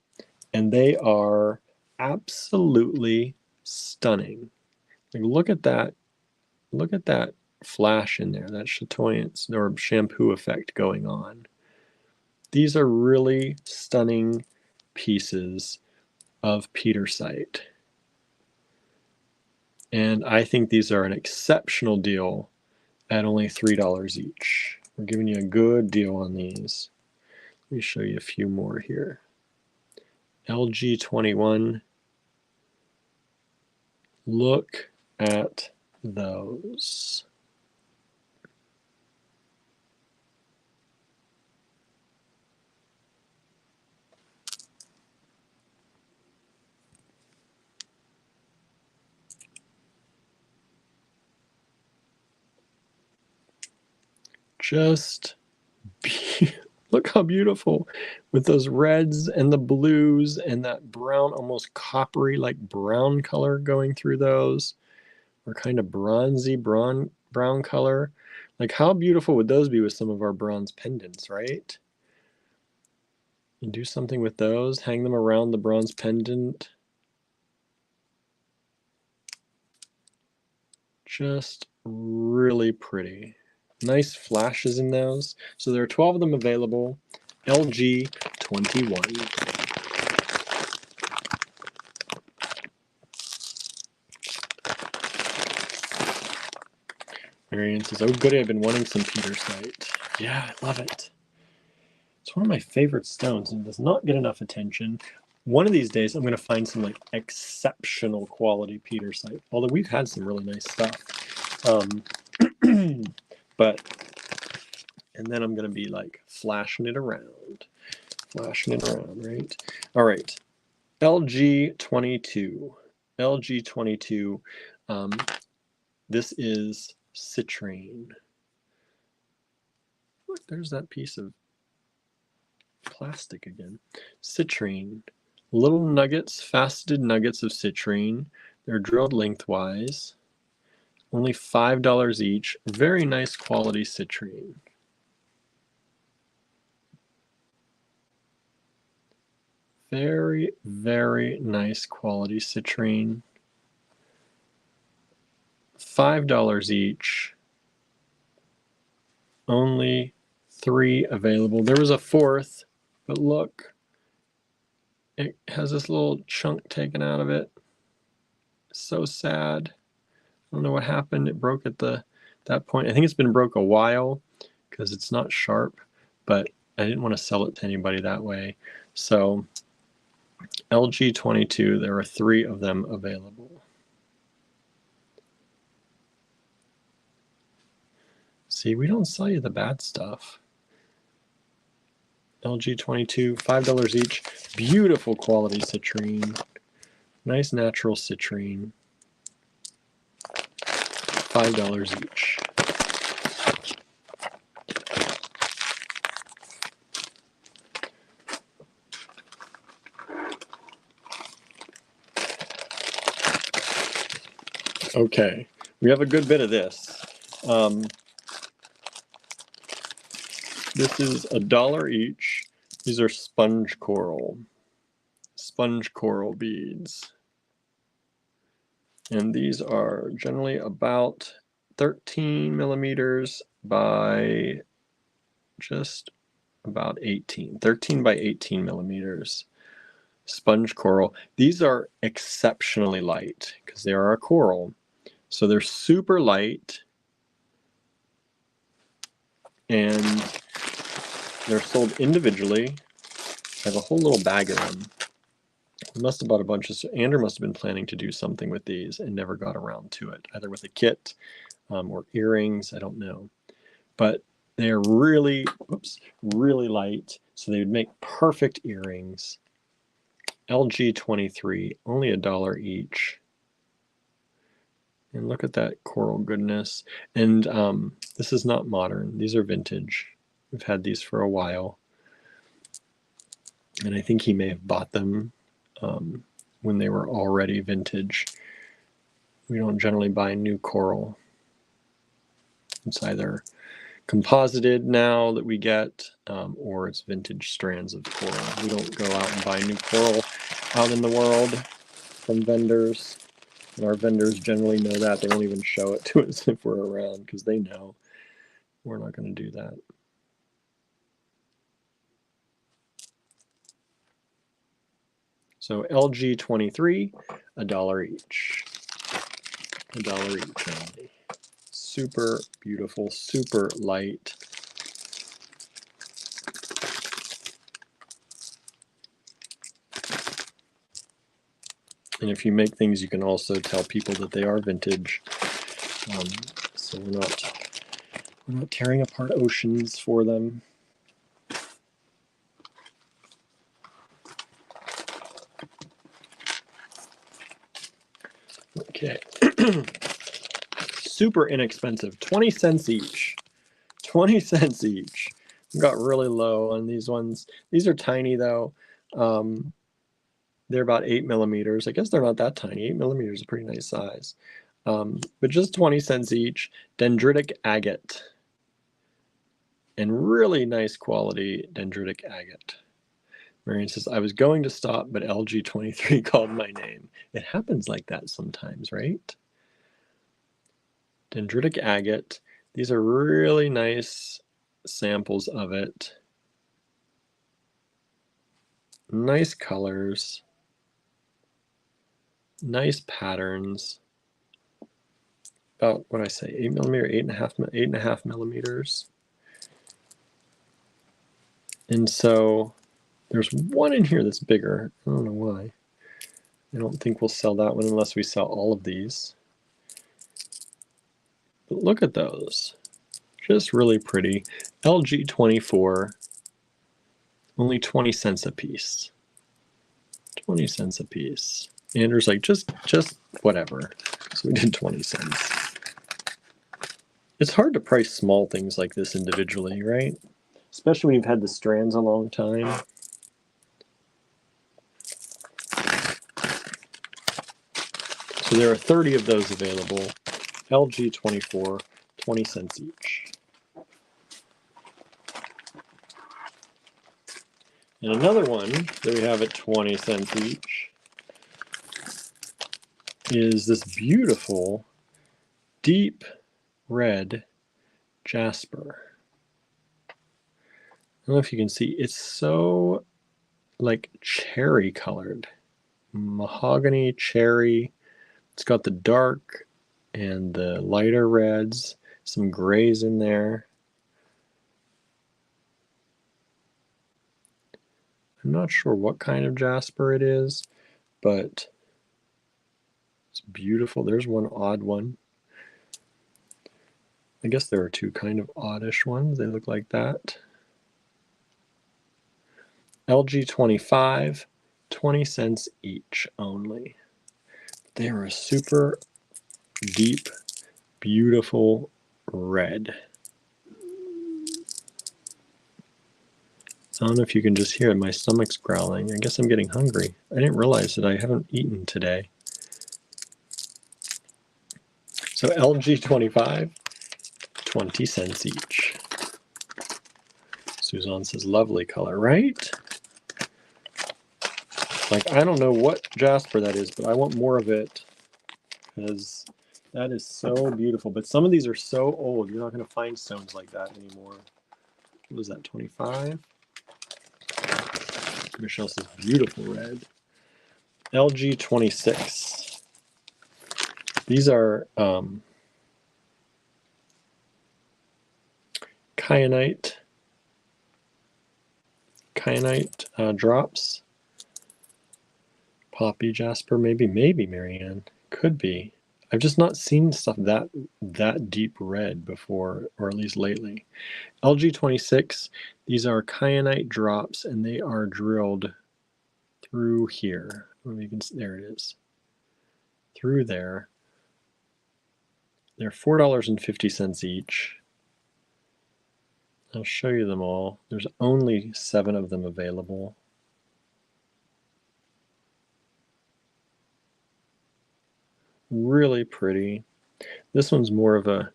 and they are absolutely stunning. Like, look at that flash in there, that chatoyance or shampoo effect going on. These are really stunning pieces of petersite. And I think these are an exceptional deal at only $3 each. We're giving you a good deal on these. Let me show you a few more here. LG21. Look at those. Just look how beautiful with those reds and the blues and that brown, almost coppery, like brown color going through those, or kind of bronzy brown color. Like, how beautiful would those be with some of our bronze pendants, right? And do something with those, hang them around the bronze pendant. Just really pretty. Nice flashes in those. So there are 12 of them available. LG21. Marianne says, oh goody, I've been wanting some petersite. Yeah, I love it. It's one of my favorite stones and does not get enough attention. One of these days, I'm going to find some like exceptional quality petersite. Although we've had some really nice stuff. But, and then I'm going to be like flashing it around, right? All right, LG22. LG22. This is citrine. Look, there's that piece of plastic again. Citrine. Little nuggets, faceted nuggets of citrine. They're drilled lengthwise. Only $5 each. Very nice quality citrine. Very, very nice quality citrine. $5 each. Only 3 available. There was a 4th, but look, it has this little chunk taken out of it. So sad. I don't know what happened. It broke at that point. I think it's been broke a while because it's not sharp, but I didn't want to sell it to anybody that way. So LG22, there are 3 of them available. See, we don't sell you the bad stuff. LG22, $5 each. Beautiful quality citrine. Nice natural citrine. $5 each. Okay, we have a good bit of this. This is $1 each. These are sponge coral beads. And these are generally about 13 millimeters by just about 18, 13 by 18 millimeters. Sponge coral. These are exceptionally light because they are a coral. So they're super light and they're sold individually. I have a whole little bag of them. I must have bought a bunch of, Andrew must have been planning to do something with these and never got around to it, either with a kit or earrings, I don't know. But they're really, really light, so they would make perfect earrings. LG23, only $1 each. And look at that coral goodness. And this is not modern. These are vintage. We've had these for a while. And I think he may have bought them when they were already vintage. We don't generally buy new coral. It's either composited now that we get, or it's vintage strands of coral. We don't go out and buy new coral out in the world from vendors. And our vendors generally know that. They won't even show it to us if we're around because they know we're not going to do that. So LG23, $1 each. $1 each only. Super beautiful, super light. And if you make things, you can also tell people that they are vintage. So we're not tearing apart oceans for them. Okay. Super inexpensive, 20 cents each. 20 cents each. We got really low on these ones. These are tiny though. They're about 8 millimeters. I guess they're not that tiny. 8 millimeters is a pretty nice size. But just 20 cents each. Dendritic agate. And really nice quality dendritic agate. Marion says, I was going to stop, but LG23 called my name. It happens like that sometimes, right? Dendritic agate. These are really nice samples of it. Nice colors. Nice patterns. About, what did I say, 8 millimeter, 8.5 millimeters. And so there's one in here that's bigger. I don't know why. I don't think we'll sell that one unless we sell all of these. But look at those. Just really pretty. LG24, only 20 cents a piece. 20 cents a piece. Andrew's like, just whatever. So we did 20 cents. It's hard to price small things like this individually, right? Especially when you've had the strands a long time. So there are 30 of those available. LG24, 20 cents each. And another one that we have at 20 cents each is this beautiful deep red jasper. I don't know if you can see, it's so like cherry colored. Mahogany, cherry. It's got the dark and the lighter reds, some grays in there. I'm not sure what kind of jasper it is, but it's beautiful. There's one odd one. I guess there are two kind of oddish ones. They look like that. LG25, 20 cents each only. They are a super deep, beautiful red. I don't know if you can just hear it. My stomach's growling. I guess I'm getting hungry. I didn't realize that I haven't eaten today. So LG25, 20 cents each. Suzanne says, lovely color, right? Like, I don't know what jasper that is, but I want more of it because that is so beautiful. But some of these are so old, you're not going to find stones like that anymore. What was that, 25? Michelle says, beautiful red. LG26. These are kyanite drops. Poppy jasper, maybe Marianne. Could be. I've just not seen stuff that deep red before, or at least lately. LG26, these are kyanite drops, and they are drilled through here. There it is. Through there. They're $4.50 each. I'll show you them all. There's only 7 of them available. Really pretty. This one's more of a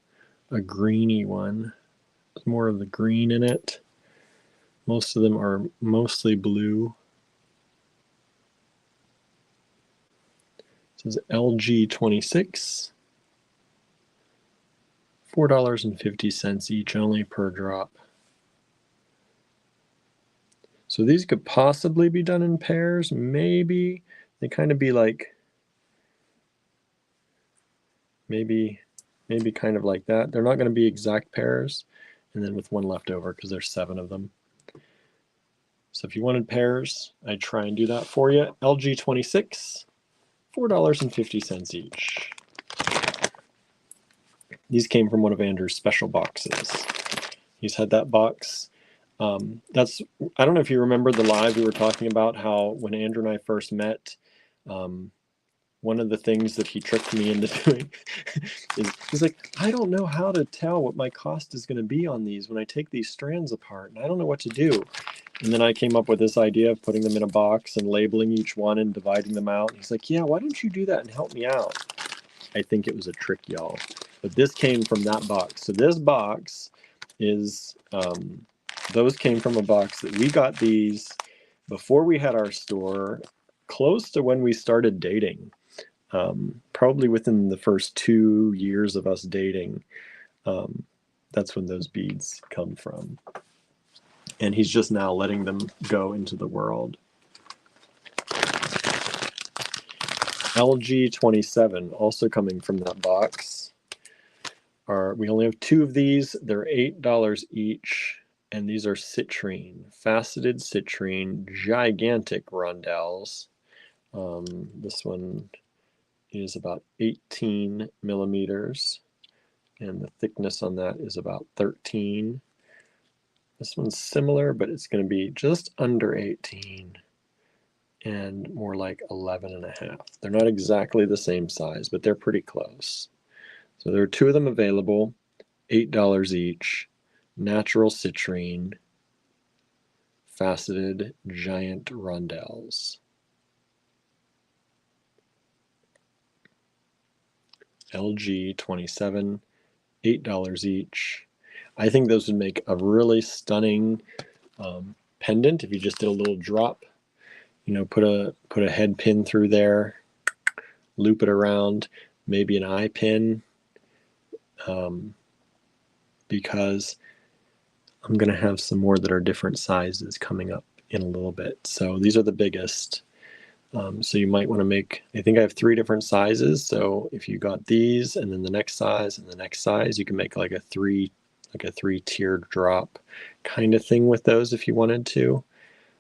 greeny one. There's more of the green in it. Most of them are mostly blue. It says LG26. $4.50 each only per drop. So these could possibly be done in pairs, maybe. They kind of be like, maybe kind of like that. They're not going to be exact pairs, and then with one left over because there's 7 of them. So if you wanted pairs, I'd try and do that for you. LG26, $4.50 each. These came from one of Andrew's special boxes. He's had that box. I don't know if you remember the live we were talking about how when Andrew and I first met, one of the things that he tricked me into doing is he's like, I don't know how to tell what my cost is going to be on these when I take these strands apart, and I don't know what to do. And then I came up with this idea of putting them in a box and labeling each one and dividing them out. And he's like, yeah, why don't you do that and help me out? I think it was a trick, y'all. But this came from that box. So this box is, those came from a box that we got these before we had our store, close to when we started dating. Probably within the first 2 years of us dating. That's when those beads come from. And he's just now letting them go into the world. LG27, also coming from that box. We only have 2 of these. They're $8 each. And these are citrine, faceted citrine, gigantic rondelles. This one is about 18 millimeters. And the thickness on that is about 13. This one's similar, but it's going to be just under 18 and more like 11.5. They're not exactly the same size, but they're pretty close. So there are 2 of them available, $8 each, natural citrine, faceted giant rondelles. LG27, $8 each. I think those would make a really stunning pendant if you just did a little drop. You know, put a head pin through there, loop it around, maybe an eye pin, because I'm going to have some more that are different sizes coming up in a little bit. So these are the biggest. So you might want to make, I think I have 3 different sizes. So if you got these and then the next size and the next size, you can make like a 3-tiered drop kind of thing with those if you wanted to,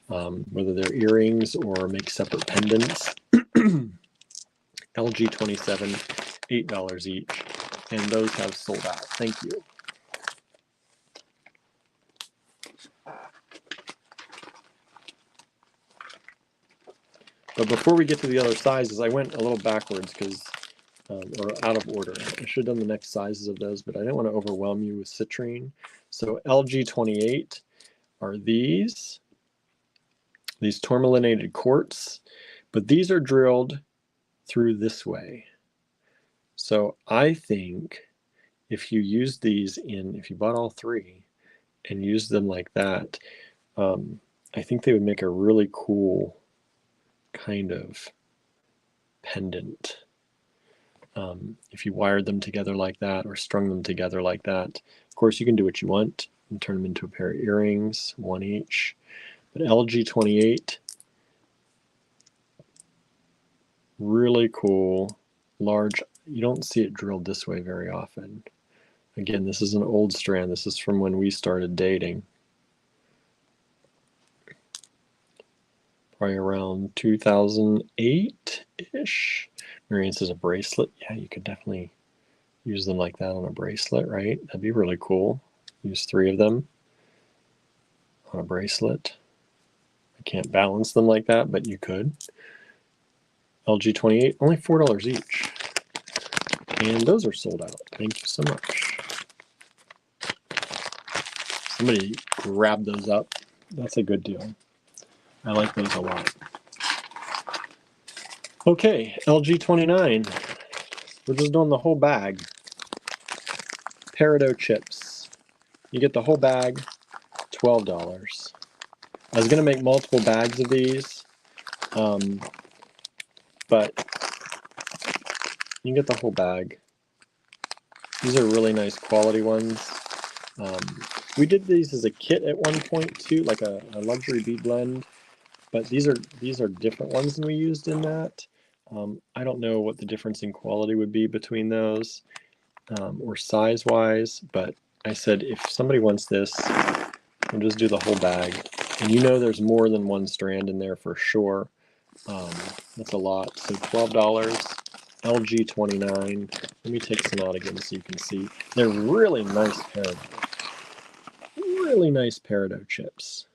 whether they're earrings or make separate pendants. LG27, $8 each, and those have sold out. Thank you. But before we get to the other sizes, I went a little backwards because, or out of order. I should have done the next sizes of those, but I didn't want to overwhelm you with citrine. So LG28 are these tourmalinated quartz, but these are drilled through this way. So I think if you use these if you bought all 3 and used them like that, I think they would make a really cool kind of pendant. If you wired them together like that or strung them together like that. Of course, you can do what you want and turn them into a pair of earrings, 1 each. But LG28, really cool, large. You don't see it drilled this way very often. Again, this is an old strand. This is from when we started dating. Probably around 2008-ish. Marianne says a bracelet. Yeah, you could definitely use them like that on a bracelet, right? That'd be really cool. Use 3 of them on a bracelet. I can't balance them like that, but you could. LG28, only $4 each. And those are sold out. Thank you so much. Somebody grab those up. That's a good deal. I like those a lot. Okay, LG29. We're just doing the whole bag. Peridot chips. You get the whole bag, $12. I was going to make multiple bags of these, but you can get the whole bag. These are really nice quality ones. We did these as a kit at one point too, like a luxury bead blend, but these are different ones than we used in that. I don't know what the difference in quality would be between those or size-wise, but I said if somebody wants this, we'll just do the whole bag. And you know there's more than 1 strand in there for sure. That's a lot. So $12, LG29. Let me take some out again so you can see. They're really nice peridot chips.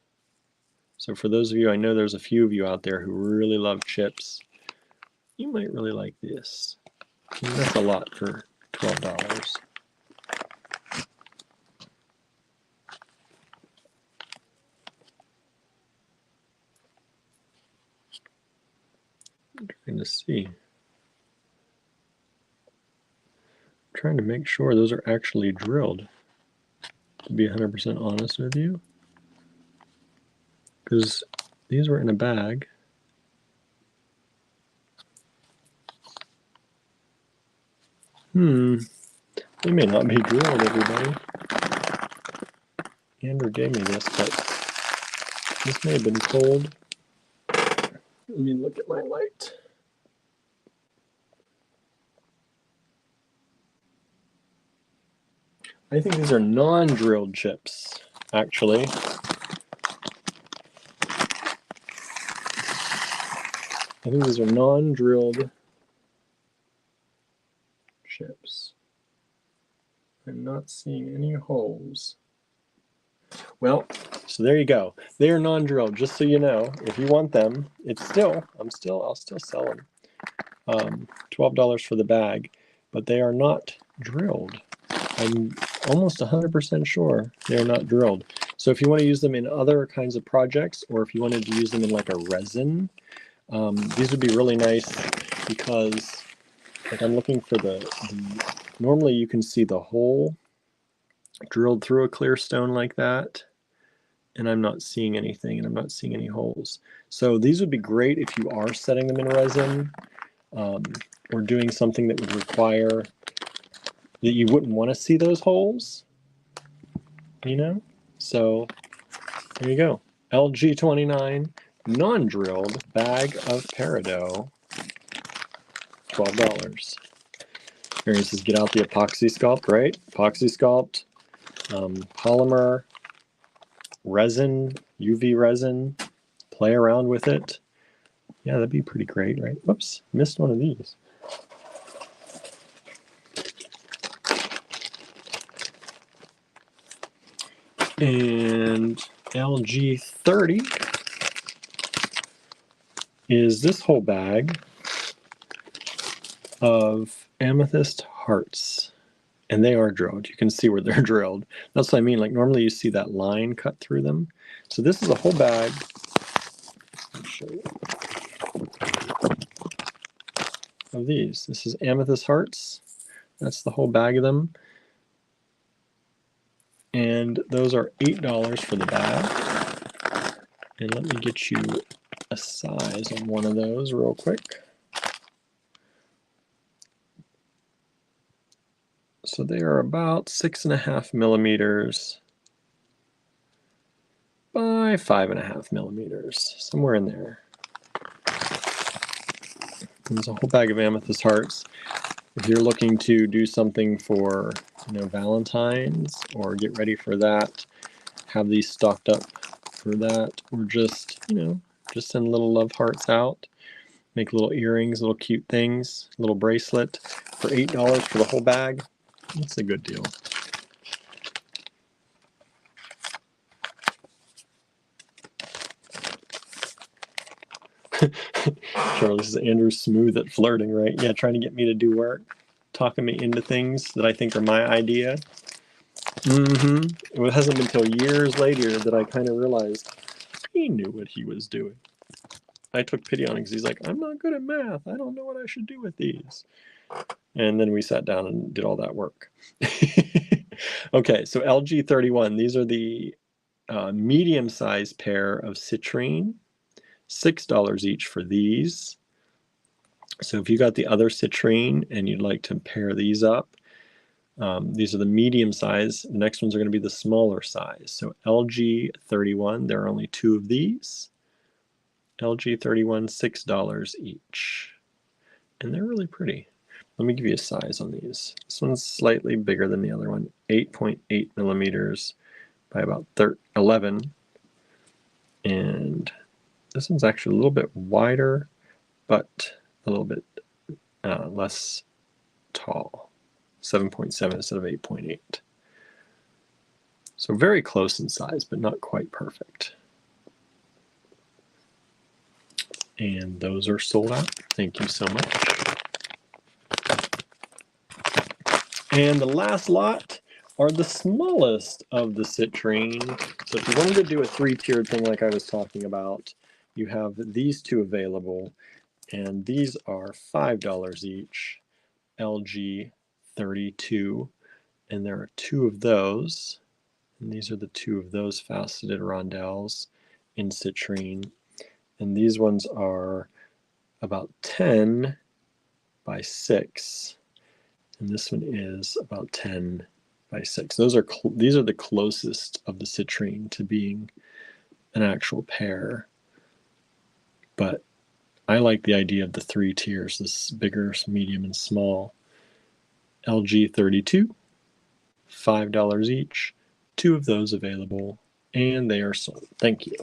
So for those of you, I know there's a few of you out there who really love chips. You might really like this. And that's a lot for $12. I'm trying to see. I'm trying to make sure those are actually drilled, to be 100% honest with you. Because these were in a bag. They may not be drilled, everybody. Andrew gave me this, but this may have been cold. Let me look at my light. I think these are non-drilled chips, actually. I think these are non-drilled chips. I'm not seeing any holes. Well, so there you go. They are non-drilled, just so you know. If you want them, I'll still sell them. $12 for the bag, but they are not drilled. I'm almost 100% sure they're not drilled. So if you want to use them in other kinds of projects, or if you wanted to use them in like a resin, these would be really nice because like I'm looking for normally you can see the hole drilled through a clear stone like that, and I'm not seeing anything, and I'm not seeing any holes. So these would be great if you are setting them in resin or doing something that would require that you wouldn't want to see those holes, you know? So there you go. LG29, non-drilled bag of peridot, $12. Here he says, get out the epoxy sculpt, right? Epoxy sculpt, polymer, resin, UV resin, play around with it. Yeah, that'd be pretty great, right? Whoops, missed one of these. And LG30 is this whole bag of amethyst hearts. And they are drilled. You can see where they're drilled. That's what I mean. Like normally you see that line cut through them. So this is a whole bag. I'll show you. Of these. This is amethyst hearts. That's the whole bag of them. And those are $8 for the bag. And let me get you a size on one of those real quick. So they are about 6.5 millimeters by 5.5 millimeters, somewhere in there. And there's a whole bag of amethyst hearts. If you're looking to do something for, Valentine's or get ready for that, have these stocked up for that, or just, just send little love hearts out. Make little earrings, little cute things, little bracelet for $8 for the whole bag. That's a good deal. Charlie says, Andrew's smooth at flirting, right? Yeah, trying to get me to do work, talking me into things that I think are my idea. It hasn't been until years later that I kind of realized he knew what he was doing. I took pity on him because he's like, I'm not good at math. I don't know what I should do with these. And then we sat down and did all that work. Okay, so LG31, these are the medium-sized pair of citrine, $6 each for these. So if you got the other citrine and you'd like to pair these up, these are the medium size. The next ones are going to be the smaller size. So LG31, there are only 2 of these. LG31, $6 each. And they're really pretty. Let me give you a size on these. This one's slightly bigger than the other one, 8.8 millimeters by about 11. And this one's actually a little bit wider, but a little bit less tall, 7.7 instead of 8.8. So very close in size, but not quite perfect. And those are sold out. Thank you so much. And the last lot are the smallest of the citrine. So if you wanted to do a 3-tiered thing like I was talking about, you have these 2 available, and these are $5 each, LG 32, and there are 2 of those, and these are the 2 of those faceted rondelles in citrine, and these ones are about 10 by 6. And this one is about 10 by 6. These are the closest of the citrine to being an actual pair. But I like the idea of the 3 tiers, this bigger, medium, and small. LG32, $5 each, 2 of those available, and they are sold. Thank you.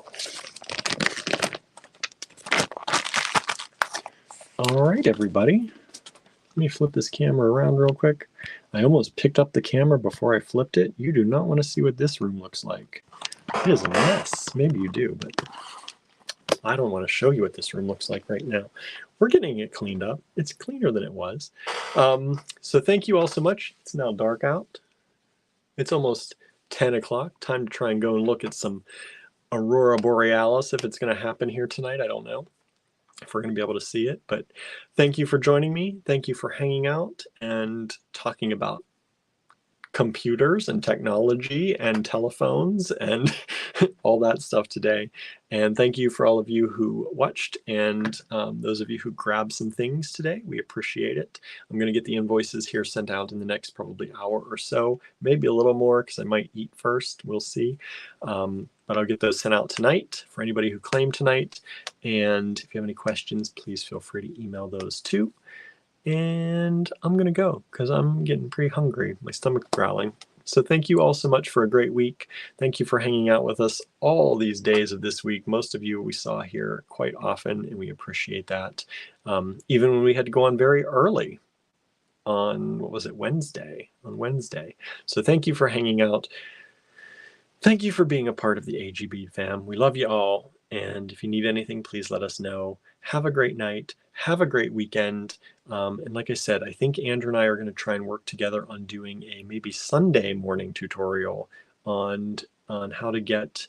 All right, everybody. Let me flip this camera around real quick. I almost picked up the camera before I flipped it. You do not want to see what this room looks like. It is a mess. Maybe you do, but I don't want to show you what this room looks like right now. We're getting it cleaned up. It's cleaner than it was. So thank you all so much. It's now dark out. It's almost 10 o'clock. Time to try and go and look at some Aurora Borealis if it's going to happen here tonight. I don't know if we're going to be able to see it, but thank you for joining me. Thank you for hanging out and talking about computers and technology and telephones and all that stuff today. And thank you for all of you who watched and those of you who grabbed some things today. We appreciate it. I'm going to get the invoices here sent out in the next probably hour or so, maybe a little more because I might eat first. We'll see. But but I'll get those sent out tonight for anybody who claimed tonight. And if you have any questions, please feel free to email those too. And I'm going to go because I'm getting pretty hungry. My stomach's growling. So thank you all so much for a great week. Thank you for hanging out with us all these days of this week. Most of you we saw here quite often, and we appreciate that. Even when we had to go on very early on, what was it, Wednesday? On Wednesday. So thank you for hanging out. Thank you for being a part of the AGB fam. We love you all. And if you need anything, please let us know. Have a great night. Have a great weekend. And like I said, I think Andrew and I are going to try and work together on doing a maybe Sunday morning tutorial on how to get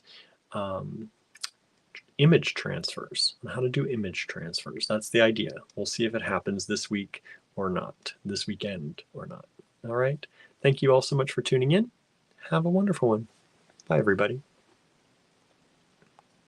image transfers, on how to do image transfers. That's the idea. We'll see if it happens this week or not, this weekend or not. All right. Thank you all so much for tuning in. Have a wonderful one. Bye, everybody.